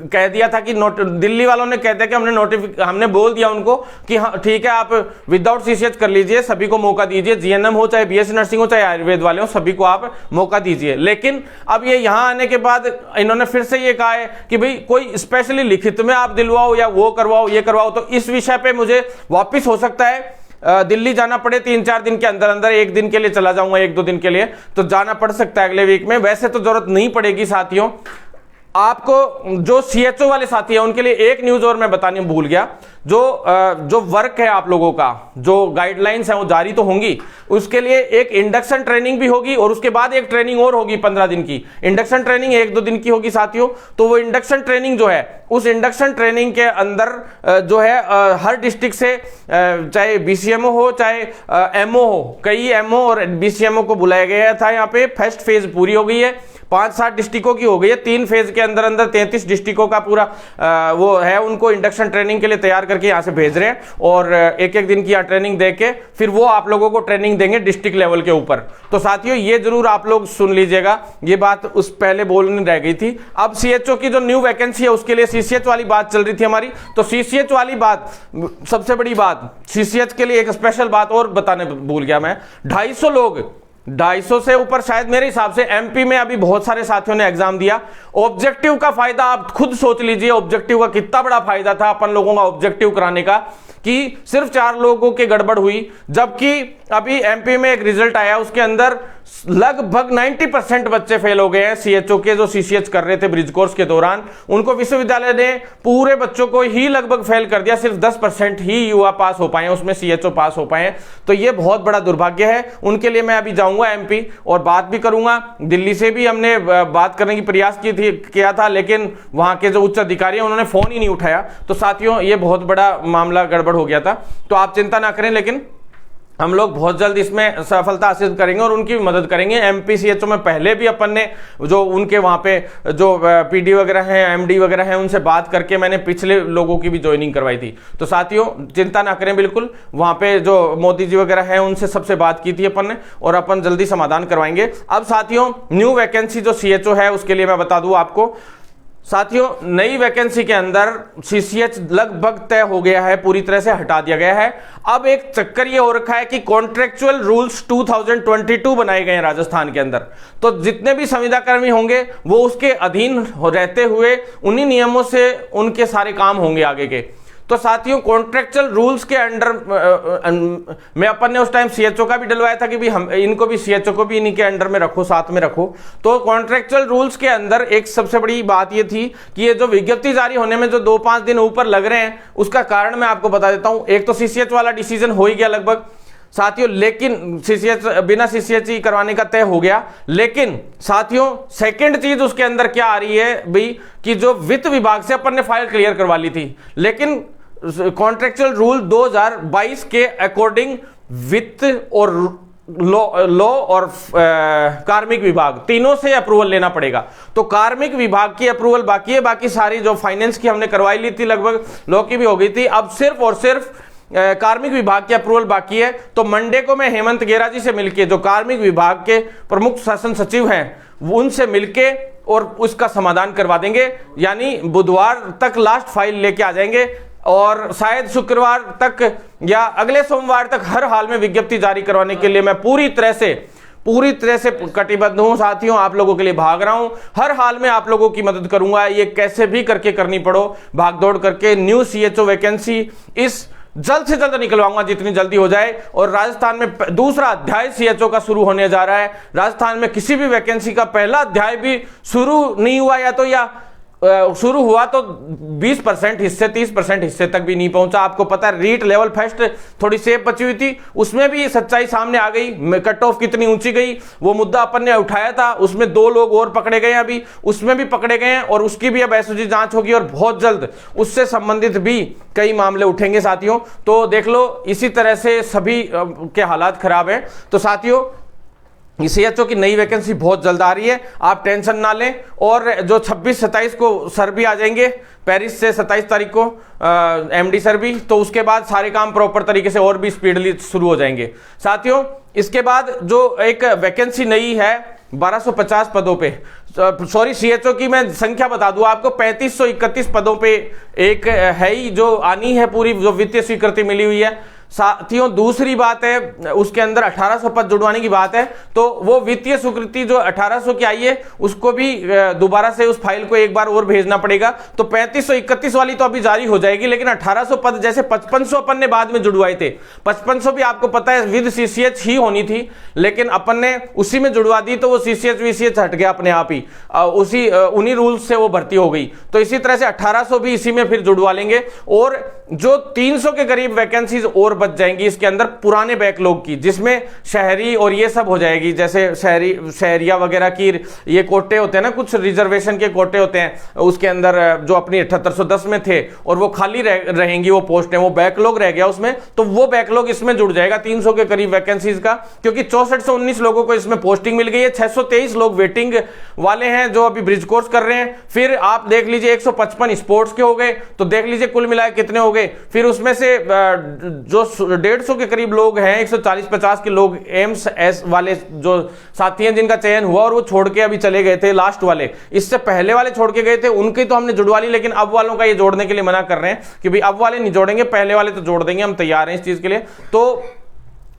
कह दिया था कि दिल्ली वालों ने कह दिया कि हमने बोल दिया उनको कि हाँ ठीक है आप विदाउट CCH कर लीजिए, सभी को मौका दीजिए, GNM हो चाहे BSc नर्सिंग हो चाहे आयुर्वेद वाले हो, सभी को आप मौका दीजिए। लेकिन अब ये यहाँ आने के बाद इन्होंने फिर से ये कहा है कि भाई कोई स्पेशली लिखित में आप दिलवाओ या वो करवाओ ये करवाओ। तो इस विषय पे मुझे वापिस हो सकता है दिल्ली जाना पड़े, 3-4 दिन के अंदर अंदर, एक दिन के लिए चला जाऊंगा, 1-2 दिन के लिए तो जाना पड़ सकता है अगले वीक में। वैसे तो जरूरत नहीं पड़ेगी साथियों, आपको जो सीएचओ वाले साथी हैं उनके लिए एक न्यूज और मैं बताने भूल गया। जो वर्क है आप लोगों का, जो गाइडलाइंस है वो जारी तो होंगी, उसके लिए एक इंडक्शन ट्रेनिंग भी होगी और उसके बाद एक ट्रेनिंग और होगी 15 दिन की। इंडक्शन ट्रेनिंग 1-2 दिन की होगी साथियों। तो वो इंडक्शन ट्रेनिंग जो है, उस इंडक्शन ट्रेनिंग के अंदर जो है हर डिस्ट्रिक्ट से चाहे बीसीएमओ हो चाहे एमओ हो, कई एमओ और बीसीएमओ को बुलाया गया था। यहाँ पे फर्स्ट फेज पूरी हो गई है, 5-7 डिस्ट्रिक्टों की हो गई है। 3 फेज के अंदर 33 डिस्ट्रिक्टों का पूरा वो है, उनको इंडक्शन ट्रेनिंग के लिए तैयार करके यहाँ से भेज रहे हैं और एक दिन की यहाँ ट्रेनिंग देके फिर वो आप लोगों को ट्रेनिंग देंगे डिस्ट्रिक्ट लेवल के ऊपर। तो साथियों ये जरूर आप लोग सुन लीजिएगा, ये बात उस पहले बोलने रह गई थी। अब सीएचओ की जो न्यू वैकेंसी है उसके लिए सीसीएच वाली बात चल रही थी हमारी, तो सीसीएच वाली बात सबसे बड़ी बात, सीसीएच के लिए एक स्पेशल बात और बताने भूल गया मैं। 250 लोग, 250 से ऊपर शायद मेरे हिसाब से एमपी में अभी बहुत सारे साथियों ने एग्जाम दिया। ऑब्जेक्टिव का फायदा आप खुद सोच लीजिए, ऑब्जेक्टिव का कितना बड़ा फायदा था अपन लोगों का ऑब्जेक्टिव कराने का, कि सिर्फ 4 लोगों की गड़बड़ हुई, जबकि अभी एमपी में एक रिजल्ट आया उसके अंदर लगभग 90% बच्चे फेल हो गए हैं। सीएचओ के जो सीसीएच कर रहे थे ब्रिज कोर्स के दौरान, उनको विश्वविद्यालय ने पूरे बच्चों को ही लगभग फेल कर दिया, सिर्फ 10% ही युवा पास हो पाए, उसमें सीएचओ पास हो पाए। तो ये बहुत बड़ा दुर्भाग्य है उनके लिए। मैं अभी जाऊंगा एमपी और बात भी करूंगा। दिल्ली से भी हमने बात करने की प्रयास किया था, लेकिन वहां के जो उच्च अधिकारी हैं उन्होंने फोन ही नहीं उठाया। तो साथियों ये बहुत बड़ा मामला गड़बड़ हो गया था। तो आप चिंता ना करें, लेकिन हम लोग बहुत जल्द इसमें सफलता हासिल करेंगे और उनकी भी मदद करेंगे। एमपी सीएचओ में पहले भी अपन ने जो उनके वहां पे जो पीडी वगैरह हैं, एमडी वगैरह हैं, उनसे बात करके मैंने पिछले लोगों की भी ज्वाइनिंग करवाई थी। तो साथियों चिंता ना करें, बिल्कुल वहां पे जो मोदी जी वगैरह हैं उनसे सबसे बात की थी अपन ने और अपन जल्दी समाधान करवाएंगे। अब साथियों न्यू वैकेंसी जो सीएचओ है उसके लिए मैं बता दूं आपको, साथियों नई वैकेंसी के अंदर सीसीएच लगभग तय हो गया है, पूरी तरह से हटा दिया गया है। अब एक चक्कर ये हो रखा है कि कॉन्ट्रेक्चुअल रूल्स 2022 बनाए गए हैं राजस्थान के अंदर। तो जितने भी संविदा कर्मी होंगे वो उसके अधीन रहते हुए उन्हीं नियमों से उनके सारे काम होंगे आगे के। तो साथियों कॉन्ट्रेक्चुअल रूल्स के अंडर में अपन ने उस टाइम सीएचओ का भी डलवाया था कि भी हम इनको भी, सीएचओ को भी इन्हीं के अंडर में रखो, साथ में रखो। तो कॉन्ट्रेक्चुअल रूल्स के अंदर एक सबसे बड़ी बात ये थी कि ये जो विज्ञप्ति जारी होने में जो 2-5 दिन ऊपर लग रहे हैं, उसका कारण मैं आपको बता देता हूं। एक तो सीसीएच वाला डिसीजन हो ही गया लगभग साथियों, लेकिन सीसीएच बिना सीसीएच ही करवाने का तय हो गया। लेकिन साथियों सेकंड चीज उसके अंदर क्या आ रही है भाई, कि जो वित्त विभाग से अपन ने फाइल क्लियर करवा ली थी, लेकिन कॉन्ट्रेक्चुअल रूल 2022 के अकॉर्डिंग वित्त और लॉ और कार्मिक विभाग तीनों से अप्रूवल लेना पड़ेगा। तो कार्मिक विभाग की अप्रूवल बाकी है, बाकी सारी जो फाइनेंस की हमने करवाई ली थी लगभग, लॉ की भी हो गई थी, अब सिर्फ और सिर्फ कार्मिक विभाग की अप्रूवल बाकी है। तो मंडे को मैं हेमंत गेरा जी से मिलके, जो कार्मिक विभाग के प्रमुख शासन सचिव हैं, उनसे मिलके और उसका समाधान करवा देंगे। यानी बुधवार तक लास्ट फाइल लेके आ जाएंगे और शायद शुक्रवार तक या अगले सोमवार तक हर हाल में विज्ञप्ति जारी करवाने के लिए मैं पूरी तरह से कटिबद्ध हूं साथियों। आप लोगों के लिए भाग रहा हूं, हर हाल में आप लोगों की मदद करूंगा। ये कैसे भी करके करनी पड़ो, भागदौड़ करके न्यू सीएचओ वैकेंसी इस जल्द से जल्द निकलवाऊंगा जितनी जल्दी हो जाए। और राजस्थान में दूसरा अध्याय सीएचओ का शुरू होने जा रहा है। राजस्थान में किसी भी वैकेंसी का पहला अध्याय भी शुरू नहीं हुआ, या शुरू हुआ तो 20% हिस्से, 30% हिस्से तक भी नहीं पहुंचा। आपको पता है रीट लेवल फर्स्ट थोड़ी सेफ बची हुई थी, उसमें भी सच्चाई सामने आ गई। कट ऑफ कितनी ऊंची गई, वो मुद्दा अपन ने उठाया था, उसमें 2 लोग और पकड़े गए, अभी उसमें भी पकड़े गए हैं और उसकी भी अब एसओजी जांच होगी और बहुत जल्द उससे संबंधित भी कई मामले उठेंगे साथियों। तो देख लो, इसी तरह से सभी के हालात खराब हैं। तो साथियों सीएचओ की नई वैकेंसी बहुत जल्द आ रही है, आप टेंशन ना लें। और जो 26-27 को सर भी आ जाएंगे पेरिस से, 27 तारीख को एमडी सर भी, तो उसके बाद सारे काम प्रॉपर तरीके से और भी स्पीडली शुरू हो जाएंगे साथियों। इसके बाद जो एक वैकेंसी नई है 1250 पदों पे, सॉरी सीएचओ की मैं संख्या बता दूं आपको, 3531 पदों पे एक है ही जो आनी है पूरी, जो वित्तीय स्वीकृति मिली हुई है साथियों दूसरी बात है, उसके अंदर 1800 पद जुड़वाने की बात है, तो वो वित्तीय स्वीकृति जो 1800 की आई है उसको भी दोबारा से उस फाइल को एक बार और भेजना पड़ेगा। तो 3531 वाली तो अभी जारी हो जाएगी, लेकिन 1800 पद जैसे 5500 अपन ने बाद में जुड़वाए थे, 5500 भी आपको पता है विद सीसीएच ही होनी थी, लेकिन अपन ने उसी में जुड़वा दी, तो वो सीसीएच वीसीएच हट गया अपने आप ही, उन्हीं रूल्स से वो भर्ती हो गई। तो इसी तरह से 1800 भी इसी में फिर जुड़वा लेंगे, और जो 300 के करीब वैकेंसीज और बच जाएंगी इसके अंदर पुराने बैकलॉग की, जिसमें शहरी और ये सब हो जाएगी, जैसे शहरिया वगैरह की ये कोटे होते हैं ना, कुछ रिजर्वेशन के कोटे होते हैं उसके अंदर जो अपनी 7810 में थे, और वो खाली रहेंगी वो पोस्ट है, वो बैकलॉग रह गया उसमें, तो वो बैकलॉग इसमें जुड़ जाएगा 300 के करीब वैकेंसीज का, क्योंकि 6419 लोगों को इसमें पोस्टिंग मिल गई है, 623 लोग वेटिंग वाले हैं जो अभी ब्रिज कोर्स कर रहे हैं। फिर आप देख लीजिए 155 स्पोर्ट्स के हो गए, तो देख लीजिए कुल मिलाए कितने हो गए। फिर उसमें से जो 150 के करीब लोग हैं, 140-50 के लोग एम्स एस वाले जो साथी हैं जिनका चयन हुआ और वो छोड़ के अभी चले गए थे, लास्ट वाले, इससे पहले वाले छोड़ के गए थे, उनकी तो हमने जुड़वा ली, लेकिन अब वालों का ये जोड़ने के लिए मना कर रहे हैं कि भाई अब वाले नहीं जोड़ेंगे, पहले वाले तो जोड़ देंगे, हम तैयार हैं इस चीज के लिए। तो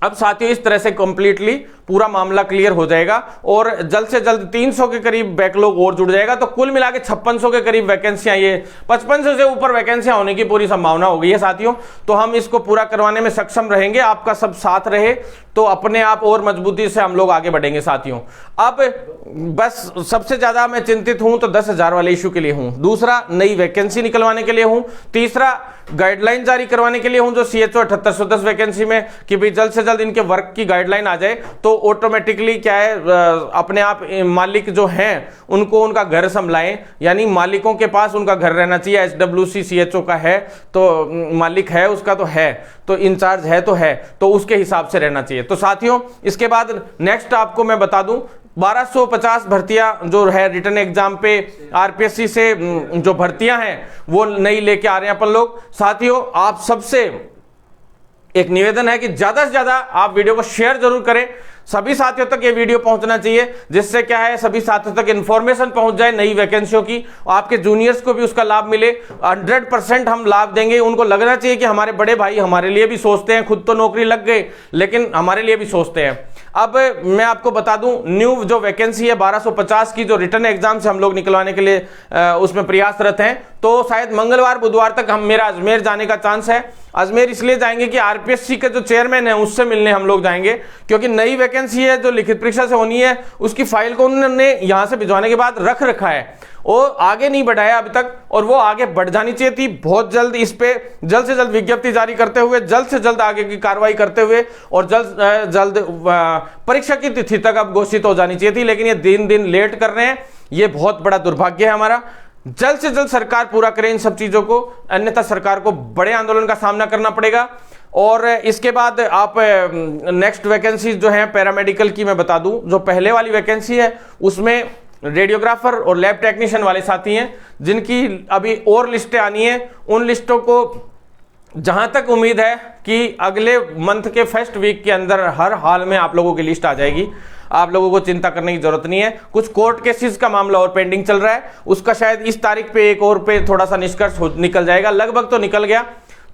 अब साथियों इस तरह से कंप्लीटली पूरा मामला क्लियर हो जाएगा, और जल्द से जल्द 300 के करीब बैकलॉग और जुड़ जाएगा, तो कुल मिला के 5600 के करीब वैकेंसियां, ये 5500 से ऊपर वैकेंसियां होने की पूरी संभावना हो गई है साथियों। तो हम इसको पूरा करवाने में सक्षम रहेंगे, आपका सब साथ रहे तो अपने आप और मजबूती से हम लोग आगे बढ़ेंगे साथियों। अब बस सबसे ज्यादा मैं चिंतित हूं तो 10,000 वाले इशू के लिए हूं, दूसरा नई वैकेंसी निकलवाने के लिए हूं, तीसरा गाइडलाइन जारी करवाने के लिए हूं जो सीएचओ 7810 वैकेंसी में, कि भाई जल्द से जल्द इनके वर्क की गाइडलाइन आ जाए, तो ऑटोमेटिकली क्या है अपने आप मालिक जो हैं उनको उनका घर संभलाएं, यानी मालिकों के पास उनका घर रहना चाहिए। एसडब्ल्यूसी सीएचओ का है तो मालिक है उसका, तो है तो इंचार्ज है तो उसके हिसाब से रहना चाहिए। तो साथियों इसके बाद नेक्स्ट आपको मैं बता दूं 1250 भर्तियां जो है रिटर्न एग्जाम पे आरपीएससी से जो भर्तियां हैं वो नई लेके आ रहे हैं अपन लोग। साथियों आप सबसे एक निवेदन है कि ज्यादा से ज्यादा आप वीडियो को शेयर जरूर करें, सभी साथियों तक ये वीडियो पहुंचना चाहिए, जिससे क्या है सभी साथियों तक इंफॉर्मेशन पहुंच जाए नई वैकेंसियों की, आपके जूनियर्स को भी उसका लाभ मिले। 100% हम लाभ देंगे, उनको लगना चाहिए कि हमारे बड़े भाई हमारे लिए भी सोचते हैं, खुद तो नौकरी लग गए लेकिन हमारे लिए भी सोचते हैं। अब मैं आपको बता दूं न्यू जो वैकेंसी है 1250 की जो रिटर्न एग्जाम से हम लोग निकलवाने के लिए उसमें प्रयासरत हैं, तो शायद मंगलवार बुधवार तक मेरा अजमेर जाने का चांस है। अजमेर इसलिए जाएंगे कि आरपीएससी के जो चेयरमैन है उससे मिलने हम लोग जाएंगे, क्योंकि नई वैकेंसी है जो लिखित परीक्षा से होनी है उसकी फाइल को उन्होंने यहां से भिजवाने के बाद रख रखा है, वो आगे नहीं बढ़ाया अभी तक, और वो आगे बढ़ जानी चाहिए थी। बहुत जल्द इस पे जल्द से जल्द विज्ञप्ति जारी करते हुए, जल्द से जल्द आगे की कार्रवाई करते हुए, और जल्द परीक्षा की तिथि तक अब घोषित हो जानी चाहिए थी, लेकिन ये दिन लेट कर रहे हैं, ये बहुत बड़ा दुर्भाग्य है हमारा। जल्द से जल्द सरकार पूरा करे इन सब चीजों को, अन्यथा सरकार को बड़े आंदोलन का सामना करना पड़ेगा। और इसके बाद आप नेक्स्ट वैकेंसी जो है पैरामेडिकल की मैं बता दूं, जो पहले वाली वैकेंसी है उसमें रेडियोग्राफर और लैब टेक्नीशियन वाले साथी हैं जिनकी अभी और लिस्टें आनी है। उन लिस्टों को जहां तक उम्मीद है कि अगले मंथ के फर्स्ट वीक के अंदर हर हाल में आप लोगों की लिस्ट आ जाएगी, आप लोगों को चिंता करने की जरूरत नहीं है। कुछ कोर्ट केसेस का मामला और पेंडिंग चल रहा है, उसका शायद इस तारीख पे एक और पे थोड़ा सा निष्कर्ष निकल जाएगा, लगभग तो निकल गया।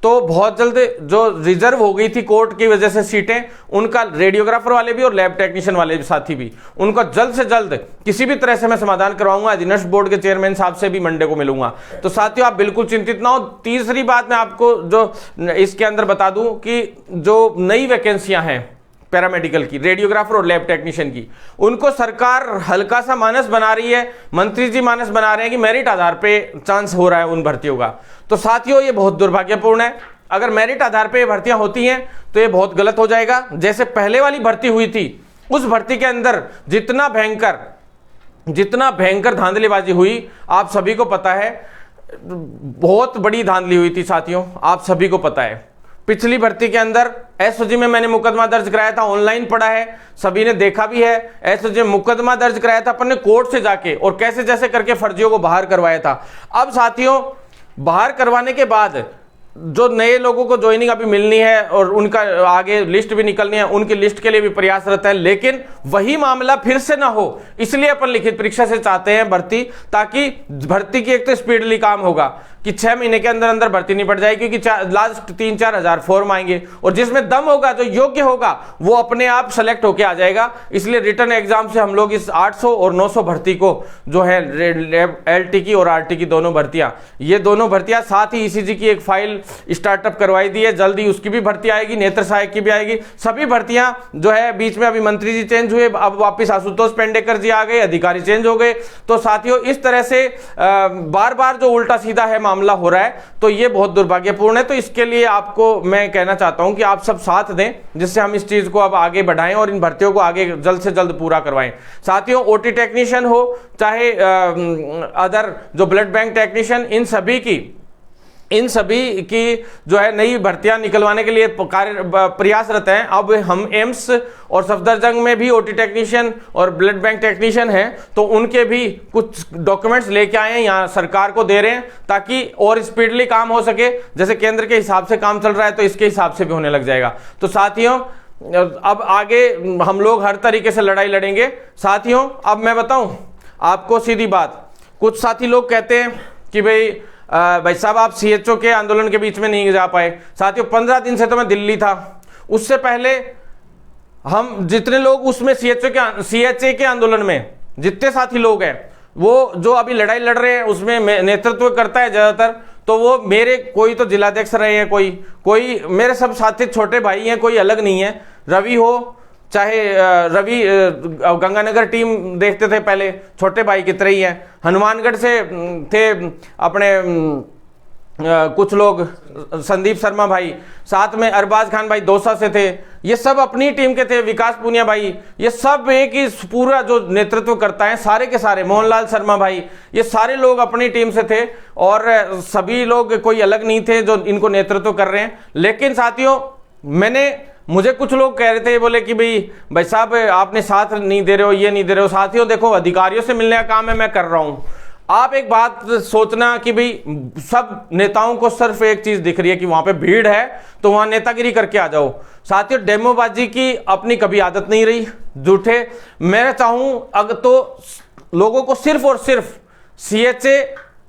तो बहुत जल्द जो रिजर्व हो गई थी कोर्ट की वजह से सीटें, उनका रेडियोग्राफर वाले भी और लैब टेक्नीशियन वाले भी साथी भी, उनका जल्द से जल्द किसी भी तरह से मैं समाधान करवाऊंगा। अधीनस्थ बोर्ड के चेयरमैन साहब से भी मंडे को मिलूंगा। तो साथियों आप बिल्कुल चिंतित ना हो। तीसरी बात मैं आपको जो इसके अंदर बता दूं कि जो नई वैकेंसियां हैं पैरामेडिकल की, रेडियोग्राफर और लैब टेक्नीशियन की, उनको सरकार हल्का सा मानस बना रही है, मंत्री जी मानस बना रहे हैं कि मेरिट आधार पे चांस हो रहा है उन भर्तियों का। तो साथियों ये बहुत दुर्भाग्यपूर्ण है। अगर मेरिट आधार पे भर्तियां होती हैं तो ये बहुत गलत हो जाएगा। जैसे पहले वाली भर्ती हुई थी, उस भर्ती के अंदर जितना भयंकर धांधलीबाजी हुई आप सभी को पता है, बहुत बड़ी धांधली हुई थी साथियों, आप सभी को पता है। पिछली भर्ती के अंदर एसओजी में मैंने मुकदमा दर्ज कराया था, ऑनलाइन पड़ा है, सभी ने देखा भी है। एसओजी में मुकदमा दर्ज कराया था अपन ने कोर्ट से जाके, और कैसे जैसे करके फर्जियों को बाहर करवाया था। अब साथियों बाहर करवाने के बाद जो नए लोगों को ज्वाइनिंग अभी मिलनी है और उनका आगे लिस्ट भी निकलनी है, उनकी लिस्ट के लिए भी प्रयासरत है, लेकिन वही मामला फिर से ना हो, इसलिए अपन लिखित परीक्षा से चाहते हैं भर्ती, ताकि भर्ती की एक तो स्पीडली काम होगा। कि 6 महीने के अंदर अंदर भर्ती नहीं पड़ जाएगी, क्योंकि लास्ट 3-4 हजार फॉर्म आएंगे और जिसमें दम होगा, जो योग्य होगा, वो अपने आप सेलेक्ट होके आ जाएगा। इसलिए रिटर्न एग्जाम से हम लोग इस 800 और 900 भर्ती को जो है LT की और RT की दोनों भर्तियां, ये दोनों भर्तियां, साथ ही ECG की एक फाइल स्टार्टअप करवाई दी है, जल्दी उसकी भी भर्ती आएगी, नेत्र सहायक की भी आएगी। सभी भर्तियां जो है, बीच में अभी मंत्री जी चेंज हुए, अब वापस आशुतोष पेंडेकर जी आ गए, अधिकारी चेंज हो गए। तो साथियों, इस तरह से बार बार जो उल्टा सीधा है मामला हो रहा है, तो ये बहुत दुर्भाग्यपूर्ण है। तो इसके लिए आपको मैं कहना चाहता हूं कि आप सब साथ दें, जिससे हम इस चीज को अब आगे बढ़ाएं और इन भर्तियों को आगे जल्द से जल्द पूरा करवाएं। साथियों, OT टेक्नीशियन हो चाहे अदर जो ब्लड बैंक टेक्नीशियन, इन सभी की जो है नई भर्तियां निकलवाने के लिए प्रयासरत हैं। अब हम एम्स और सफदरजंग में भी OT टेक्नीशियन और ब्लड बैंक टेक्नीशियन हैं, तो उनके भी कुछ डॉक्यूमेंट्स लेके आए हैं, यहाँ सरकार को दे रहे हैं, ताकि और स्पीडली काम हो सके। जैसे केंद्र के हिसाब से काम चल रहा है, तो इसके हिसाब से भी होने लग जाएगा। तो साथियों, अब आगे हम लोग हर तरीके से लड़ाई लड़ेंगे। साथियों, अब मैं बताऊं आपको सीधी बात, कुछ साथी लोग कहते हैं कि भाई साहब आप CHO के आंदोलन के बीच में नहीं जा पाए। साथियों, 15 दिन से तो मैं दिल्ली था। उससे पहले हम जितने लोग उसमें CHA के आंदोलन में जितने साथी लोग हैं, वो जो अभी लड़ाई लड़ रहे हैं उसमें नेतृत्व करता है ज्यादातर, तो वो मेरे कोई तो जिलाध्यक्ष रहे हैं, कोई मेरे सब साथी छोटे भाई हैं, कोई अलग नहीं है। रवि हो चाहे रवि गंगानगर टीम देखते थे पहले, छोटे भाई की तरह ही है। हनुमानगढ़ से थे अपने कुछ लोग, संदीप शर्मा भाई, साथ में अरबाज खान भाई दौसा से थे, ये सब अपनी टीम के थे। विकास पुनिया भाई, ये सब एक ही पूरा जो नेतृत्व करता है, सारे के सारे, मोहनलाल शर्मा भाई, ये सारे लोग अपनी टीम से थे और सभी लोग कोई अलग नहीं थे जो इनको नेतृत्व कर रहे हैं। लेकिन साथियों, मुझे कुछ लोग कह रहे थे, बोले कि भाई साहब आपने साथ नहीं दे रहे हो, ये नहीं दे रहे हो। साथियों देखो, अधिकारियों से मिलने का काम है, मैं कर रहा हूं। आप एक बात सोचना कि भाई सब नेताओं को सिर्फ एक चीज दिख रही है कि वहां पे भीड़ है तो वहां नेतागिरी करके आ जाओ। साथियों, डेमोबाजी की अपनी कभी आदत नहीं रही, झूठे। मैं चाहूं अगर तो लोगों को सिर्फ और सिर्फ CHA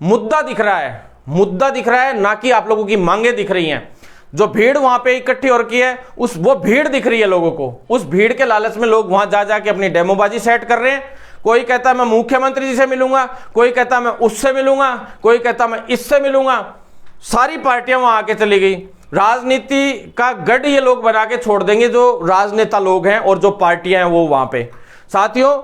मुद्दा दिख रहा है, ना कि आप लोगों की मांगे दिख रही हैं। जो भीड़ वहां पे इकट्ठी हो रखी है, वो भीड़ दिख रही है लोगों को। उस भीड़ के लालच में लोग वहां जा जाके अपनी डेमोबाजी सेट कर रहे हैं। कोई कहता है मैं मुख्यमंत्री जी से मिलूंगा, कोई कहता है मैं उससे मिलूंगा, कोई कहता है मैं इससे मिलूंगा। सारी पार्टियां वहां आके चली गई। राजनीति का गढ़ ये लोग बना के छोड़ देंगे, जो राजनेता लोग हैं और जो पार्टियां हैं वो वहां पे। साथियों,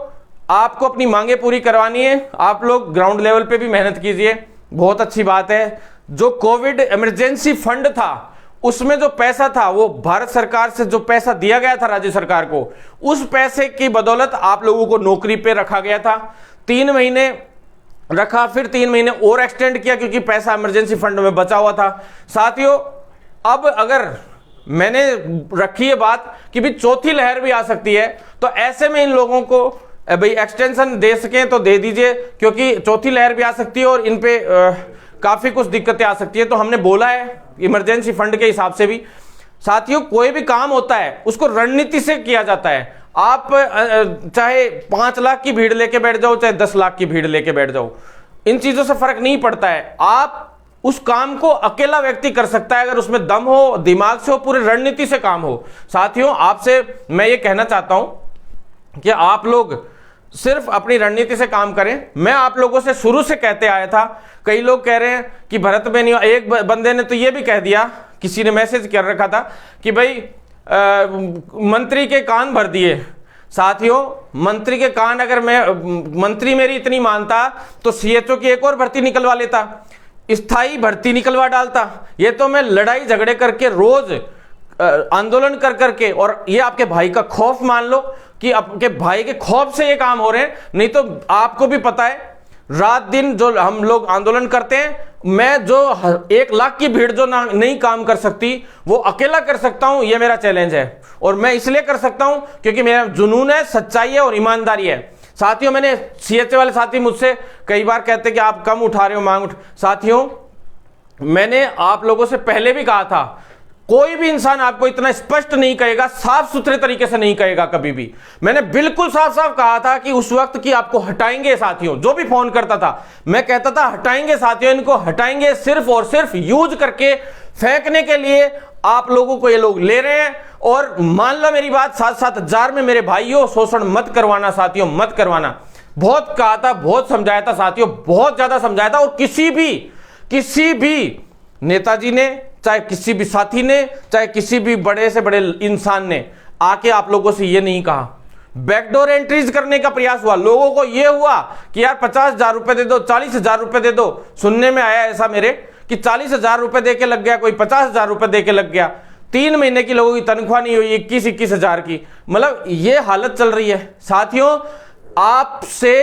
आपको अपनी मांगे पूरी करवानी है, आप लोग ग्राउंड लेवल पे भी मेहनत कीजिए। बहुत अच्छी बात है, जो कोविड इमरजेंसी फंड था उसमें जो पैसा था, वो भारत सरकार से जो पैसा दिया गया था राज्य सरकार को, उस पैसे की बदौलत आप लोगों को नौकरी पे रखा गया था। 3 महीने रखा, फिर 3 महीने और एक्सटेंड किया, क्योंकि पैसा इमरजेंसी फंड में बचा हुआ था। साथियों, अब अगर मैंने रखी है बात कि भी चौथी लहर भी आ सकती है, तो ऐसे में इन लोगों को भाई एक्सटेंशन दे सकें तो दे दीजिए, क्योंकि चौथी लहर भी आ सकती है और इन पे काफी कुछ दिक्कतें आ सकती है। तो हमने बोला है इमरजेंसी फंड के हिसाब से भी। साथियों, कोई भी काम होता है उसको रणनीति से किया जाता है। आप चाहे 5 लाख की भीड़ लेके बैठ जाओ, चाहे 10 लाख की भीड़ लेके बैठ जाओ, इन चीजों से फर्क नहीं पड़ता है। आप उस काम को अकेला व्यक्ति कर सकता है अगर उसमें दम हो, दिमाग से हो, पूरी रणनीति से काम हो। साथियों, आपसे मैं ये कहना चाहता हूं कि आप लोग सिर्फ अपनी रणनीति से काम करें। मैं आप लोगों से शुरू से कहते आया था, कई लोग कह रहे हैं कि भरत बेनीवाल, एक बंदे ने तो ये भी कह दिया, किसी ने मैसेज कर रखा था कि भाई मंत्री के कान भर दिए। साथियों, मंत्री के कान, अगर मंत्री मेरी इतनी मानता तो CHO की एक और भर्ती निकलवा लेता, स्थायी भर्ती निकलवा डालता। ये तो मैं लड़ाई झगड़े करके, रोज आंदोलन कर करके, और ये आपके भाई का खौफ मान लो कि आपके भाई के खौफ से ये काम हो रहे हैं। नहीं तो आपको भी पता है, रात दिन जो हम लोग आंदोलन करते हैं, मैं जो 1 लाख की भीड़ जो नहीं काम कर सकती, वो अकेला कर सकता हूं। ये मेरा चैलेंज है, और मैं इसलिए कर सकता हूं क्योंकि मेरा जुनून है, सच्चाई है और ईमानदारी है। साथियों, मैंने CHA वाले साथी मुझसे कई बार कहते कि आप कम उठा रहे हो मांग साथियों, मैंने आप लोगों से पहले भी कहा था, कोई भी इंसान आपको इतना स्पष्ट नहीं कहेगा, साफ सुथरे तरीके से नहीं कहेगा कभी भी। मैंने बिल्कुल साफ साफ कहा था कि उस वक्त की आपको हटाएंगे साथियों। जो भी फोन करता था मैं कहता था हटाएंगे साथियों, इनको हटाएंगे, सिर्फ और सिर्फ यूज करके फेंकने के लिए आप लोगों को ये लोग ले रहे हैं। और मान लो मेरी बात, 7,000 में मेरे भाइयों शोषण मत करवाना साथियों, मत करवाना। बहुत कहा था, बहुत समझाया था साथियों, बहुत ज्यादा समझाया था। और किसी भी नेताजी ने, चाहे किसी भी साथी ने, चाहे किसी भी बड़े से बड़े इंसान ने आके आप लोगों से ये नहीं कहा। बैकडोर एंट्रीज करने का प्रयास हुआ, लोगों को ये हुआ कि यार 50,000 रुपए दे दो, 40,000 रुपए दे दो। सुनने में आया ऐसा मेरे कि 40,000 रुपए दे के लग गया, कोई 50,000 रुपए दे के लग गया। 3 महीने की लोगों की तनख्वाह नहीं हुई, 21,000 की। मतलब ये हालत चल रही है साथियों। आपसे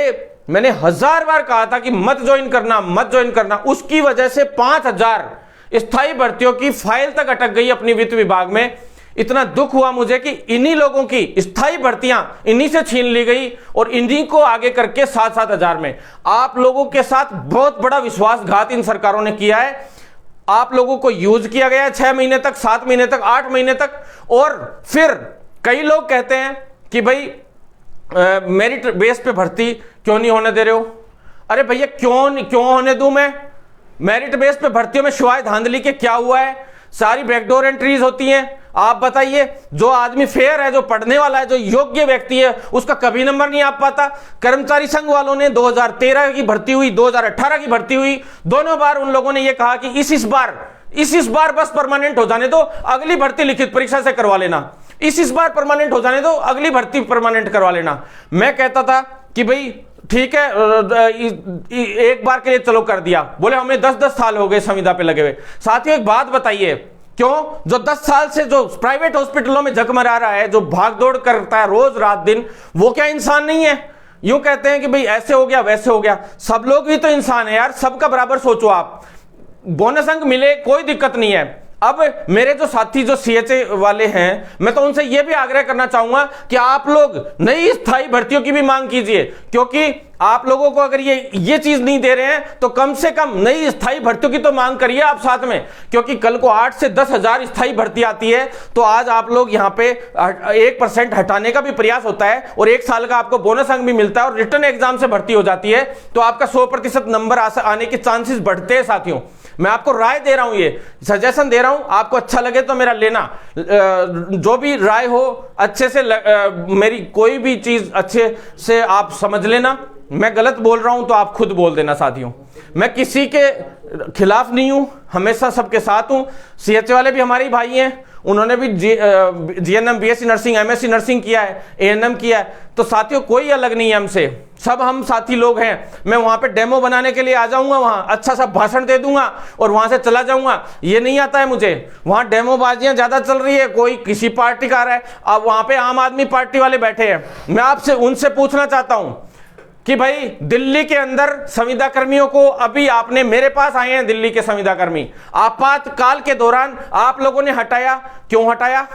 मैंने 1000 बार कहा था कि मत ज्वाइन करना, मत ज्वाइन करना। उसकी वजह से 5,000 स्थायी भर्तियों की फाइल तक अटक गई अपनी वित्त विभाग में। इतना दुख हुआ मुझे कि इन्हीं लोगों की स्थायी भर्तियां इन्हीं से छीन ली गई और इन्हीं को आगे करके 7,000 में। आप लोगों के साथ बहुत बड़ा विश्वासघात इन सरकारों ने किया है। आप लोगों को यूज किया गया 6 महीने तक, 7 महीने तक, 8 महीने तक। और फिर कई लोग कहते हैं कि भाई मेरिट बेस पे भर्ती क्यों नहीं होने दे रहे हो। अरे भैया क्यों होने दूं मैं? मेरिट बेस पे भर्तियों में शिवाय धांधली के क्या हुआ है? सारी बैकडोर एंट्रीज होती हैं। आप बताइए, जो आदमी फेयर है, जो पढ़ने वाला है, जो योग्य व्यक्ति है, उसका कभी नंबर नहीं आ पाता। कर्मचारी संघ वालों ने 2013 की भर्ती हुई, 2018 की भर्ती हुई, दोनों बार उन लोगों ने यह कहा कि इस बार बस परमानेंट हो जाने दो, अगली भर्ती लिखित परीक्षा से करवा लेना। इस बार परमानेंट हो जाने दो, अगली भर्ती परमानेंट करवा लेना। मैं कहता था कि भाई ठीक है, एक बार के लिए चलो कर दिया। बोले हमें 10-10 साल हो गए संविदा पे लगे हुए। साथियों एक बात बताइए, क्यों जो 10 साल से जो प्राइवेट हॉस्पिटलों में झकमरा रहा है, जो भागदौड़ करता है रोज रात दिन, वो क्या इंसान नहीं है? यूं कहते हैं कि भाई ऐसे हो गया, वैसे हो गया। सब लोग भी तो इंसान है यार, सबका बराबर सोचो आप। बोनस अंक मिले कोई दिक्कत नहीं है। अब मेरे जो साथी जो सीएचए वाले हैं, मैं तो उनसे यह भी आग्रह करना चाहूंगा कि आप लोग नई स्थायी भर्तियों की भी मांग कीजिए, क्योंकि आप लोगों को अगर ये चीज नहीं दे रहे हैं तो कम से कम नई स्थायी भर्तियों की तो मांग करिए आप साथ में। क्योंकि कल को 8 से 10,000 स्थायी भर्ती आती है तो आज आप लोग यहाँ पे 1% हटाने का भी प्रयास होता है और 1 साल का आपको बोनस अंक भी मिलता है और रिटर्न एग्जाम से भर्ती हो जाती है तो आपका 100% नंबर आने के चांसेस बढ़ते हैं साथियों। मैं आपको राय दे रहा हूं, ये सजेशन दे रहा हूं, आपको अच्छा लगे तो मेरा लेना। जो भी राय हो अच्छे से मेरी कोई भी चीज अच्छे से आप समझ लेना। मैं गलत बोल रहा हूं तो आप खुद बोल देना साथियों। मैं किसी के खिलाफ नहीं हूं, हमेशा सबके साथ हूं। सीएचए वाले भी हमारे भाई हैं, उन्होंने भी GNM, BSc nursing, MSc nursing किया है, एएनएम किया है। तो साथियों कोई अलग नहीं है हमसे, सब हम साथी लोग हैं। मैं वहां पे डेमो बनाने के लिए आ जाऊंगा, वहां अच्छा सा भाषण दे दूंगा और वहां से चला जाऊंगा। ये नहीं आता है मुझे। वहां डेमो बाजियां ज्यादा चल रही है, कोई किसी पार्टी का आ रहा है। अब वहां पे आम आदमी पार्टी वाले बैठे हैं। मैं आपसे उनसे पूछना चाहता हूं कि भाई दिल्ली के अंदर संविदा कर्मियों को, अभी आपने, मेरे पास आए हैं दिल्ली के संविदा कर्मी, आपातकाल के दौरान आप लोगों ने हटाया। क्यों हटाया?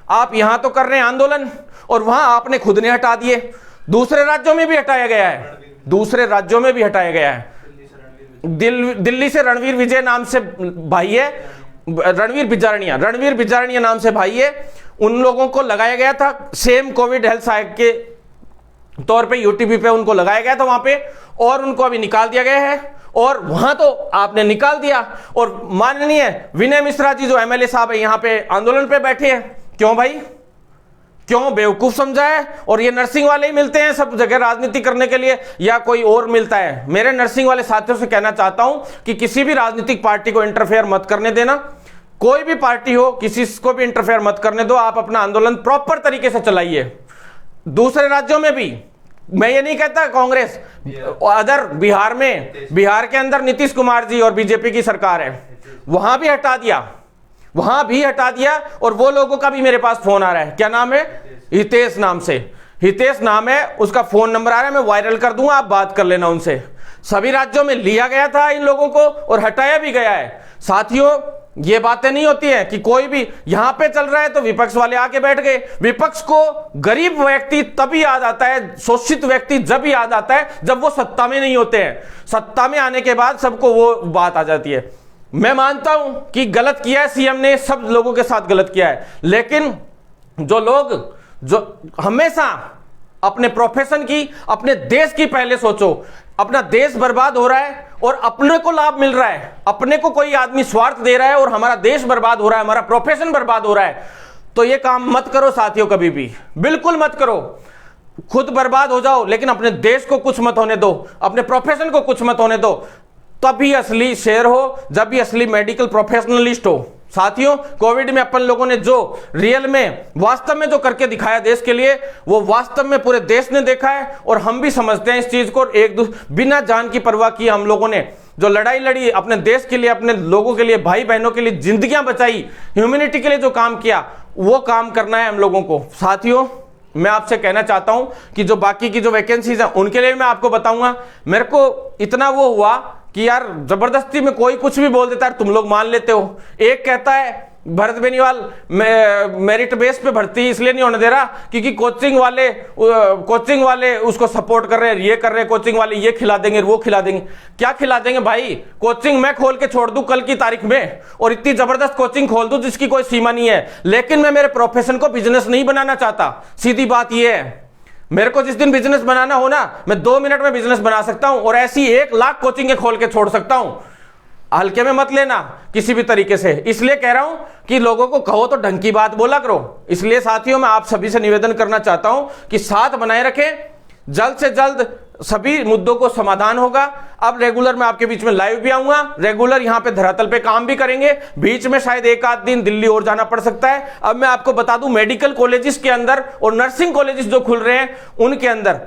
आप यहां तो कर रहे हैं आंदोलन और वहां आपने खुद ने हटा दिए। दूसरे राज्यों में भी हटाया गया है, दूसरे राज्यों में भी हटाया गया है। दिल्ली से रणवीर विजय नाम से भाई है, रणवीर बिजारनिया नाम से भाई है, उन लोगों को लगाया गया था सेम कोविड हेल्थ सहायक के तौर पे, यूटीपी पे उनको लगाया गया था वहां पे, और उनको अभी निकाल दिया गया है। और वहां तो आपने निकाल दिया और माननीय विनय मिश्रा जी जो एमएलए साहब है यहां पे आंदोलन पे बैठे हैं। क्यों भाई, क्यों बेवकूफ समझा है? और ये नर्सिंग वाले ही मिलते हैं सब जगह राजनीति करने के लिए या कोई और मिलता है? मेरे नर्सिंग वाले साथियों से कहना चाहता हूं कि किसी भी राजनीतिक पार्टी को इंटरफेयर मत करने देना। कोई भी पार्टी हो, किसी को भी इंटरफेयर मत करने दो। आप अपना आंदोलन प्रॉपर तरीके से चलाइए। दूसरे राज्यों में भी, मैं ये नहीं कहता कांग्रेस, अदर बिहार के अंदर नीतीश कुमार जी और बीजेपी की सरकार है, वहां भी हटा दिया। और वो लोगों का भी मेरे पास फोन आ रहा है। क्या नाम है? हितेश नाम से, हितेश नाम है, उसका फोन नंबर आ रहा है, मैं वायरल कर दूंगा, आप बात कर लेना उनसे। सभी राज्यों में लिया गया था इन लोगों को और हटाया भी गया है। साथियों ये बातें नहीं होती हैं कि कोई भी यहां पे चल रहा है तो विपक्ष वाले आके बैठ गए। विपक्ष को गरीब व्यक्ति तभी याद आता है, शोषित व्यक्ति जब याद आता है जब वो सत्ता में नहीं होते हैं। सत्ता में आने के बाद सबको वो बात आ जाती है। मैं मानता हूं कि गलत किया है सीएम ने, सब लोगों के साथ गलत किया है, लेकिन जो लोग जो हमेशा अपने प्रोफेशन की, अपने देश की पहले सोचो। अपना देश बर्बाद हो रहा है और अपने को लाभ मिल रहा है, अपने को कोई आदमी स्वार्थ दे रहा है और हमारा देश बर्बाद हो रहा है, हमारा प्रोफेशन बर्बाद हो रहा है, तो ये काम मत करो साथियों, कभी भी बिल्कुल मत करो। खुद बर्बाद हो जाओ लेकिन अपने देश को कुछ मत होने दो, अपने प्रोफेशन को कुछ मत होने दो। तभी असली शेर हो, जब भी असली मेडिकल प्रोफेशनलिस्ट हो। साथियों, कोविड में अपन लोगों ने जो रियल में वास्तव में जो करके दिखाया देश के लिए, वो वास्तव में पूरे देश ने देखा है और हम भी समझते हैं इस चीज को। बिना जान की परवाह किए हम लोगों ने जो लड़ाई लड़ी अपने देश के लिए, अपने लोगों के लिए, भाई बहनों के लिए, जिंदगियां बचाई, ह्यूमैनिटी के लिए जो काम किया, वो काम करना है हम लोगों को। साथियों, मैं आपसे कहना चाहता हूं कि जो बाकी की जो वैकेंसीज हैं उनके लिए मैं आपको बताऊंगा। मेरे को इतना वो हुआ कि यार जबरदस्ती में कोई कुछ भी बोल देता है, तुम लोग मान लेते हो। एक कहता है भरत बेनीवाल मेरिट बेस पे भर्ती इसलिए नहीं होने दे रहा क्योंकि कोचिंग वाले उसको सपोर्ट कर रहे हैं, ये कर रहे हैं, कोचिंग वाले ये खिला देंगे, वो खिला देंगे। क्या खिला देंगे भाई? कोचिंग मैं खोल के छोड़ दूं कल की तारीख में और इतनी जबरदस्त कोचिंग खोल दूं जिसकी कोई सीमा नहीं है, लेकिन मैं मेरे प्रोफेशन को बिजनेस नहीं बनाना चाहता। सीधी बात यह है, मेरे को जिस दिन बिजनेस बनाना हो ना, मैं 2 मिनट में बिजनेस बना सकता हूं और ऐसी 1 लाख कोचिंग खोल के छोड़ सकता हूं। हल्के में मत लेना किसी भी तरीके से। इसलिए कह रहा हूं कि लोगों को कहो तो ढंग की बात बोला करो। इसलिए साथियों, मैं आप सभी से निवेदन करना चाहता हूं कि साथ बनाए रखें, जल्द से जल्द सभी मुद्दों को समाधान होगा। अब रेगुलर मैं आपके बीच में लाइव भी आऊंगा, रेगुलर यहां पे धरातल पे काम भी करेंगे। बीच में शायद 1 आध दिन दिल्ली और जाना पड़ सकता है। अब मैं आपको बता दूं, मेडिकल कॉलेजेस के अंदर और नर्सिंग कॉलेजेस जो खुल रहे हैं उनके अंदर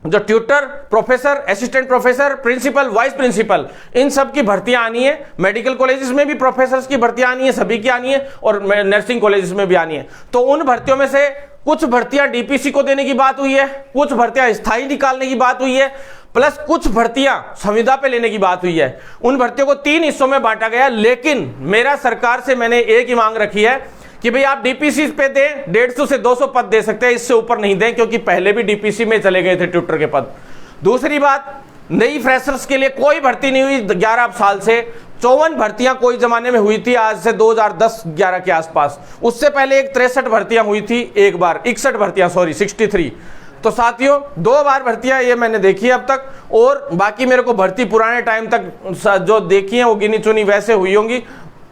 जो tutor, professor, assistant professor, principal, vice principal, इन सब की भर्तियां आनी है। मेडिकल कॉलेजेस में भी प्रोफेसर्स की भर्तियां आनी है, सभी की आनी है, और नर्सिंग कॉलेजेस में भी आनी है। तो उन भर्तियों में से कुछ भर्तियां डीपीसी को देने की बात हुई है, कुछ भर्तियां स्थायी निकालने की बात हुई है, प्लस कुछ भर्तियां संविदा पे लेने की बात हुई है। उन भर्तियों को 3 हिस्सों में बांटा गया। लेकिन मेरा सरकार से मैंने एक ही मांग रखी है कि भाई आप डीपीसी पे दें, 150 से 200 पद दे सकते हैं, इससे ऊपर नहीं दें, क्योंकि पहले भी डीपीसी में चले गए थे ट्यूटर के पद। दूसरी बात, नई फ्रेशर्स के लिए कोई भर्ती नहीं हुई 11 साल से। 54 भर्तियां कोई जमाने में हुई थी, आज से 2010-11 के आसपास। उससे पहले एक 63 भर्तियां हुई थी, एक बार 61 भर्तियां, सॉरी 63। तो साथियों, 2 बार भर्तियां ये मैंने देखी है अब तक, और बाकी मेरे को भर्ती पुराने टाइम तक जो देखी है वो गिनी चुनी वैसे हुई होंगी।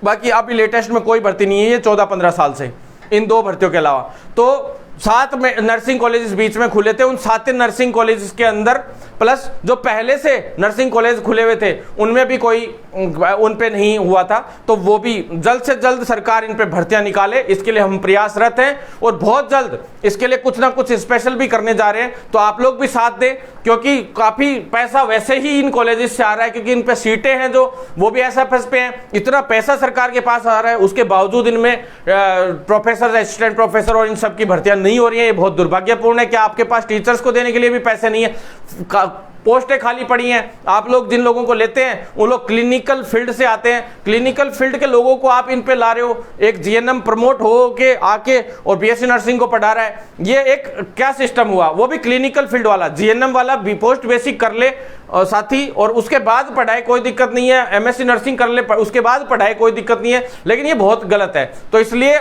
बाकी अभी लेटेस्ट में कोई भर्ती नहीं है ये 14-15 साल से, इन 2 भर्तियों के अलावा। तो 7 में नर्सिंग कॉलेज बीच में खुले थे, उन 7 नर्सिंग कॉलेज के अंदर प्लस जो पहले से नर्सिंग कॉलेज खुले हुए थे उनमें भी कोई उन पे नहीं हुआ था। तो वो भी जल्द से जल्द सरकार इन पे भर्तियां निकाले, इसके लिए हम प्रयासरत हैं और बहुत जल्द इसके लिए कुछ ना कुछ स्पेशल भी करने जा रहे हैं। तो आप लोग भी साथ दें, क्योंकि काफी पैसा वैसे ही इन कॉलेजेस से आ रहा है, क्योंकि इन पे सीटें हैं जो वो भी एसएफएस पे हैं। इतना पैसा सरकार के पास आ रहा है, उसके बावजूद इनमें प्रोफेसर, असिस्टेंट प्रोफेसर और इन सब की भर्तियां नहीं हो रही है। ये बहुत दुर्भाग्यपूर्ण है कि आपके पास टीचर्स को देने के लिए भी पैसे नहीं है, पोस्टें खाली पड़ी हैं। आप लोग जिन लोगों को लेते हैं वो लोग क्लिनिकल फील्ड से आते हैं, क्लिनिकल फील्ड के लोगों को आप इन पे ला रहे हो। एक जीएनएम प्रमोट हो के आके और बीएससी नर्सिंग को पढ़ा रहा है, ये एक क्या सिस्टम हुआ? वो भी क्लिनिकल फील्ड वाला, जीएनएम वाला भी पोस्ट बेसिक कर ले साथी, और उसके बाद पढ़ाए, कोई दिक्कत नहीं है। एमएससी नर्सिंग कर ले, उसके बाद पढ़ाए, कोई दिक्कत नहीं है। लेकिन ये बहुत गलत है। तो इसलिए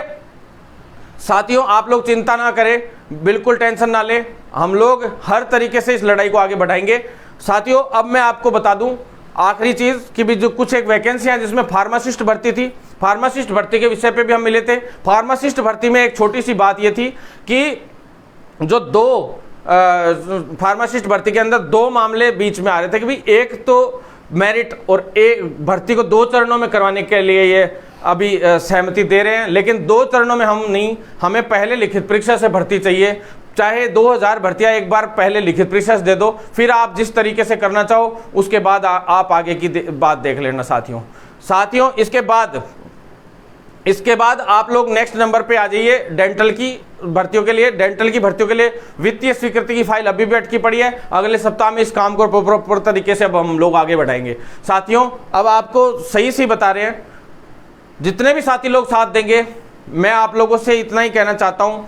साथियों, आप लोग चिंता ना करें, बिल्कुल टेंशन ना लें, हम लोग हर तरीके से इस लड़ाई को आगे बढ़ाएंगे। साथियों, अब मैं आपको बता दूं आखिरी चीज कि भी जो कुछ एक वैकेंसी है जिसमें फार्मासिस्ट भर्ती थी, फार्मासिस्ट भर्ती के विषय पे भी हम मिले थे। फार्मासिस्ट भर्ती में एक छोटी सी बात ये थी कि जो 2 फार्मासिस्ट भर्ती के अंदर 2 मामले बीच में आ रहे थे कि भाई एक तो मेरिट और एक भर्ती को 2 चरणों में करवाने के लिए ये अभी सहमति दे रहे हैं, लेकिन 2 चरणों में हम नहीं, हमें पहले लिखित परीक्षा से भर्ती चाहिए। चाहे 2000 भर्तियां एक बार पहले लिखित परीक्षा से दे दो, फिर आप जिस तरीके से करना चाहो उसके बाद आप आगे की बात देख लेना। साथियों, इसके बाद आप लोग नेक्स्ट नंबर पे आ जाइए डेंटल की भर्तियों के लिए। डेंटल की भर्तियों के लिए वित्तीय स्वीकृति की फाइल अभी भी अटकी पड़ी है। अगले सप्ताह में इस काम को प्रॉपर तरीके से अब हम लोग आगे बढ़ाएंगे। साथियों, अब आपको सही से बता रहे हैं, जितने भी साथी लोग साथ देंगे, मैं आप लोगों से इतना ही कहना चाहता हूं,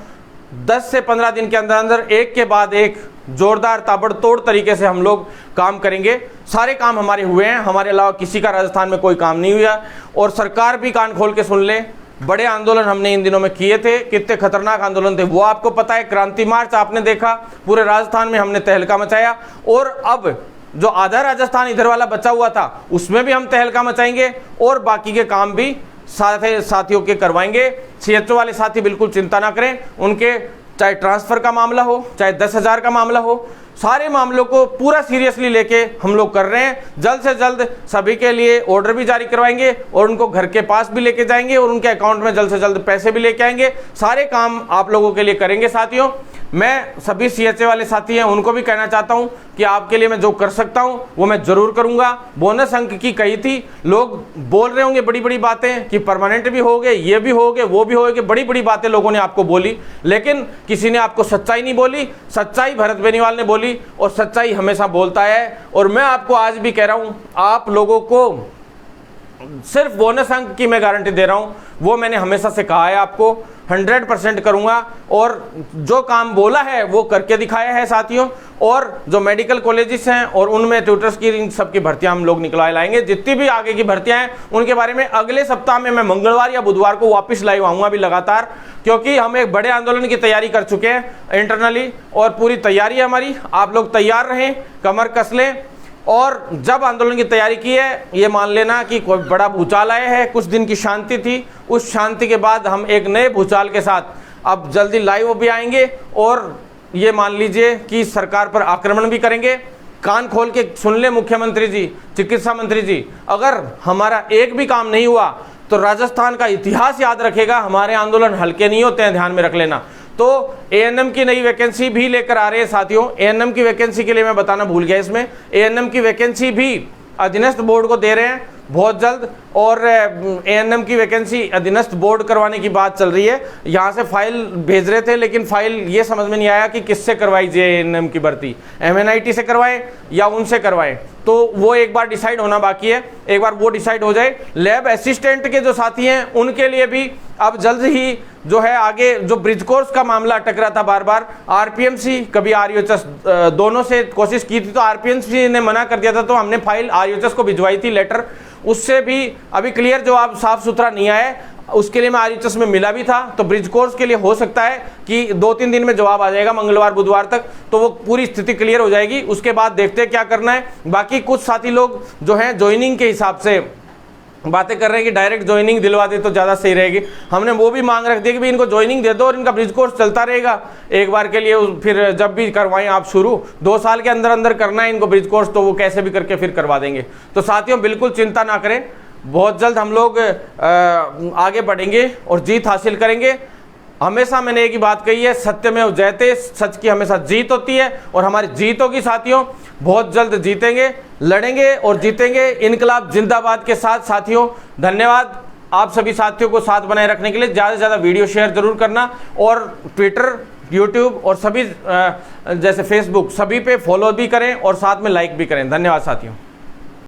10 से 15 दिन के अंदर अंदर एक के बाद एक जोरदार ताबड़तोड़ तरीके से हम लोग काम करेंगे। सारे काम हमारे हुए हैं, हमारे अलावा किसी का राजस्थान में कोई काम नहीं हुआ। और सरकार भी कान खोल के सुन ले, बड़े आंदोलन हमने इन दिनों में किए थे, कितने खतरनाक आंदोलन थे वो आपको पता है। क्रांति मार्च आपने देखा, पूरे राजस्थान में हमने तहलका मचाया। और अब जो आधा राजस्थान इधर वाला बचा हुआ था उसमें भी हम तहलका मचाएंगे और बाकी के काम भी साथियों के करवाएंगे। सीएचओ वाले साथी बिल्कुल चिंता ना करें, उनके चाहे ट्रांसफर का मामला हो, चाहे 10,000 का मामला हो, सारे मामलों को पूरा सीरियसली लेके हम लोग कर रहे हैं। जल्द से जल्द सभी के लिए ऑर्डर भी जारी करवाएंगे और उनको घर के पास भी लेके जाएंगे और उनके अकाउंट में जल्द से जल्द पैसे भी लेके आएंगे। सारे काम आप लोगों के लिए करेंगे साथियों। मैं सभी सीएचए वाले साथी हैं उनको भी कहना चाहता हूं कि आपके लिए मैं जो कर सकता हूं वो मैं जरूर करूंगा। बोनस अंक की कही थी, लोग बोल रहे होंगे बड़ी बड़ी बातें कि परमानेंट भी हो गए, ये भी हो गए, वो भी हो गए, बड़ी बड़ी बातें लोगों ने आपको बोली, लेकिन किसी ने आपको सच्चाई नहीं बोली। सच्चाई भरत बेनीवाल ने बोली और सच्चाई हमेशा बोलता है। और मैं आपको आज भी कह रहा हूं, आप लोगों को सिर्फ बोनस अंक की मैं गारंटी दे रहा हूं, वो मैंने हमेशा से कहा है आपको 100% करूंगा और जो काम बोला है वो करके दिखाया है साथियों। और जो मेडिकल कॉलेजेस हैं और उनमें ट्यूटर्स की इन सब की भर्तियां हम लोग निकलवाए लाएंगे। जितनी भी आगे की भर्तियां हैं उनके बारे में अगले सप्ताह में मैं मंगलवार या बुधवार को वापस लाइव आऊंगा भी लगातार, क्योंकि हम एक बड़े आंदोलन की तैयारी कर चुके हैं इंटरनली और पूरी तैयारी है हमारी। आप लोग तैयार रहें, कमर कस लें और जब आंदोलन की तैयारी की है ये मान लेना कि कोई बड़ा भूचाल आया है। कुछ दिन की शांति थी, उस शांति के बाद हम एक नए भूचाल के साथ अब जल्दी लाइव भी आएंगे और ये मान लीजिए कि सरकार पर आक्रमण भी करेंगे। कान खोल के सुन ले मुख्यमंत्री जी, चिकित्सा मंत्री जी, अगर हमारा एक भी काम नहीं हुआ तो राजस्थान का इतिहास याद रखेगा। हमारे आंदोलन हल्के नहीं होते हैं, ध्यान में रख लेना। तो एएनएम की नई वैकेंसी भी लेकर आ रहे हैं साथियों। एएनएम की वैकेंसी के लिए मैं बताना भूल गया, इसमें एएनएम की वैकेंसी भी अधीनस्थ बोर्ड को दे रहे हैं बहुत जल्द। और एएनएम की वैकेंसी अधीनस्थ बोर्ड करवाने की बात चल रही है। यहाँ से फाइल भेज रहे थे लेकिन फाइल ये समझ में नहीं आया कि किससे करवाई जाए एएनएम की भर्ती, एमएनआईटी से करवाएं या उनसे करवाएं। तो वो एक बार डिसाइड होना बाकी है, एक बार वो डिसाइड हो जाए। लैब असिस्टेंट के जो साथी हैं उनके लिए भी अब जल्द ही जो है आगे जो ब्रिज कोर्स का मामला अटक रहा था बार बार, आरपीएमसी कभी आरयूएचएस दोनों से कोशिश की थी तो आरपीएमसी ने मना कर दिया था, तो हमने फाइल आरयूएचएस को भिजवाई थी लेटर, उससे भी अभी क्लियर जवाब साफ सुथरा नहीं आया। उसके लिए मैं आरयूएचएस में मिला भी था, तो ब्रिज कोर्स के लिए हो सकता है कि 2-3 दिन में जवाब आ जाएगा, मंगलवार बुधवार तक, तो वो पूरी स्थिति क्लियर हो जाएगी। उसके बाद देखते हैं क्या करना है। बाकी कुछ साथी लोग जो हैं ज्वाइनिंग के हिसाब से बातें कर रहे हैं कि डायरेक्ट ज्वाइनिंग दिलवा दे तो ज़्यादा सही रहेगी। हमने वो भी मांग रख दी कि भी इनको ज्वाइनिंग दे दो और इनका ब्रिज कोर्स चलता रहेगा एक बार के लिए, फिर जब भी करवाएं आप शुरू 2 साल के अंदर अंदर करना है इनको ब्रिज कोर्स, तो वो कैसे भी करके फिर करवा देंगे। तो साथियों बिल्कुल चिंता ना करें, बहुत जल्द हम लोग आगे बढ़ेंगे और जीत हासिल करेंगे। हमेशा मैंने एक ही बात कही है, सत्यमेव जयते, सच की हमेशा जीत होती है और हमारी जीत होगी साथियों। बहुत जल्द जीतेंगे, लड़ेंगे और जीतेंगे। इनकलाब जिंदाबाद के साथ साथियों धन्यवाद आप सभी साथियों को साथ बनाए रखने के लिए। ज़्यादा से ज़्यादा वीडियो शेयर जरूर करना और ट्विटर, यूट्यूब और सभी जैसे फेसबुक सभी पे फॉलो भी करें और साथ में लाइक भी करें। धन्यवाद साथियों।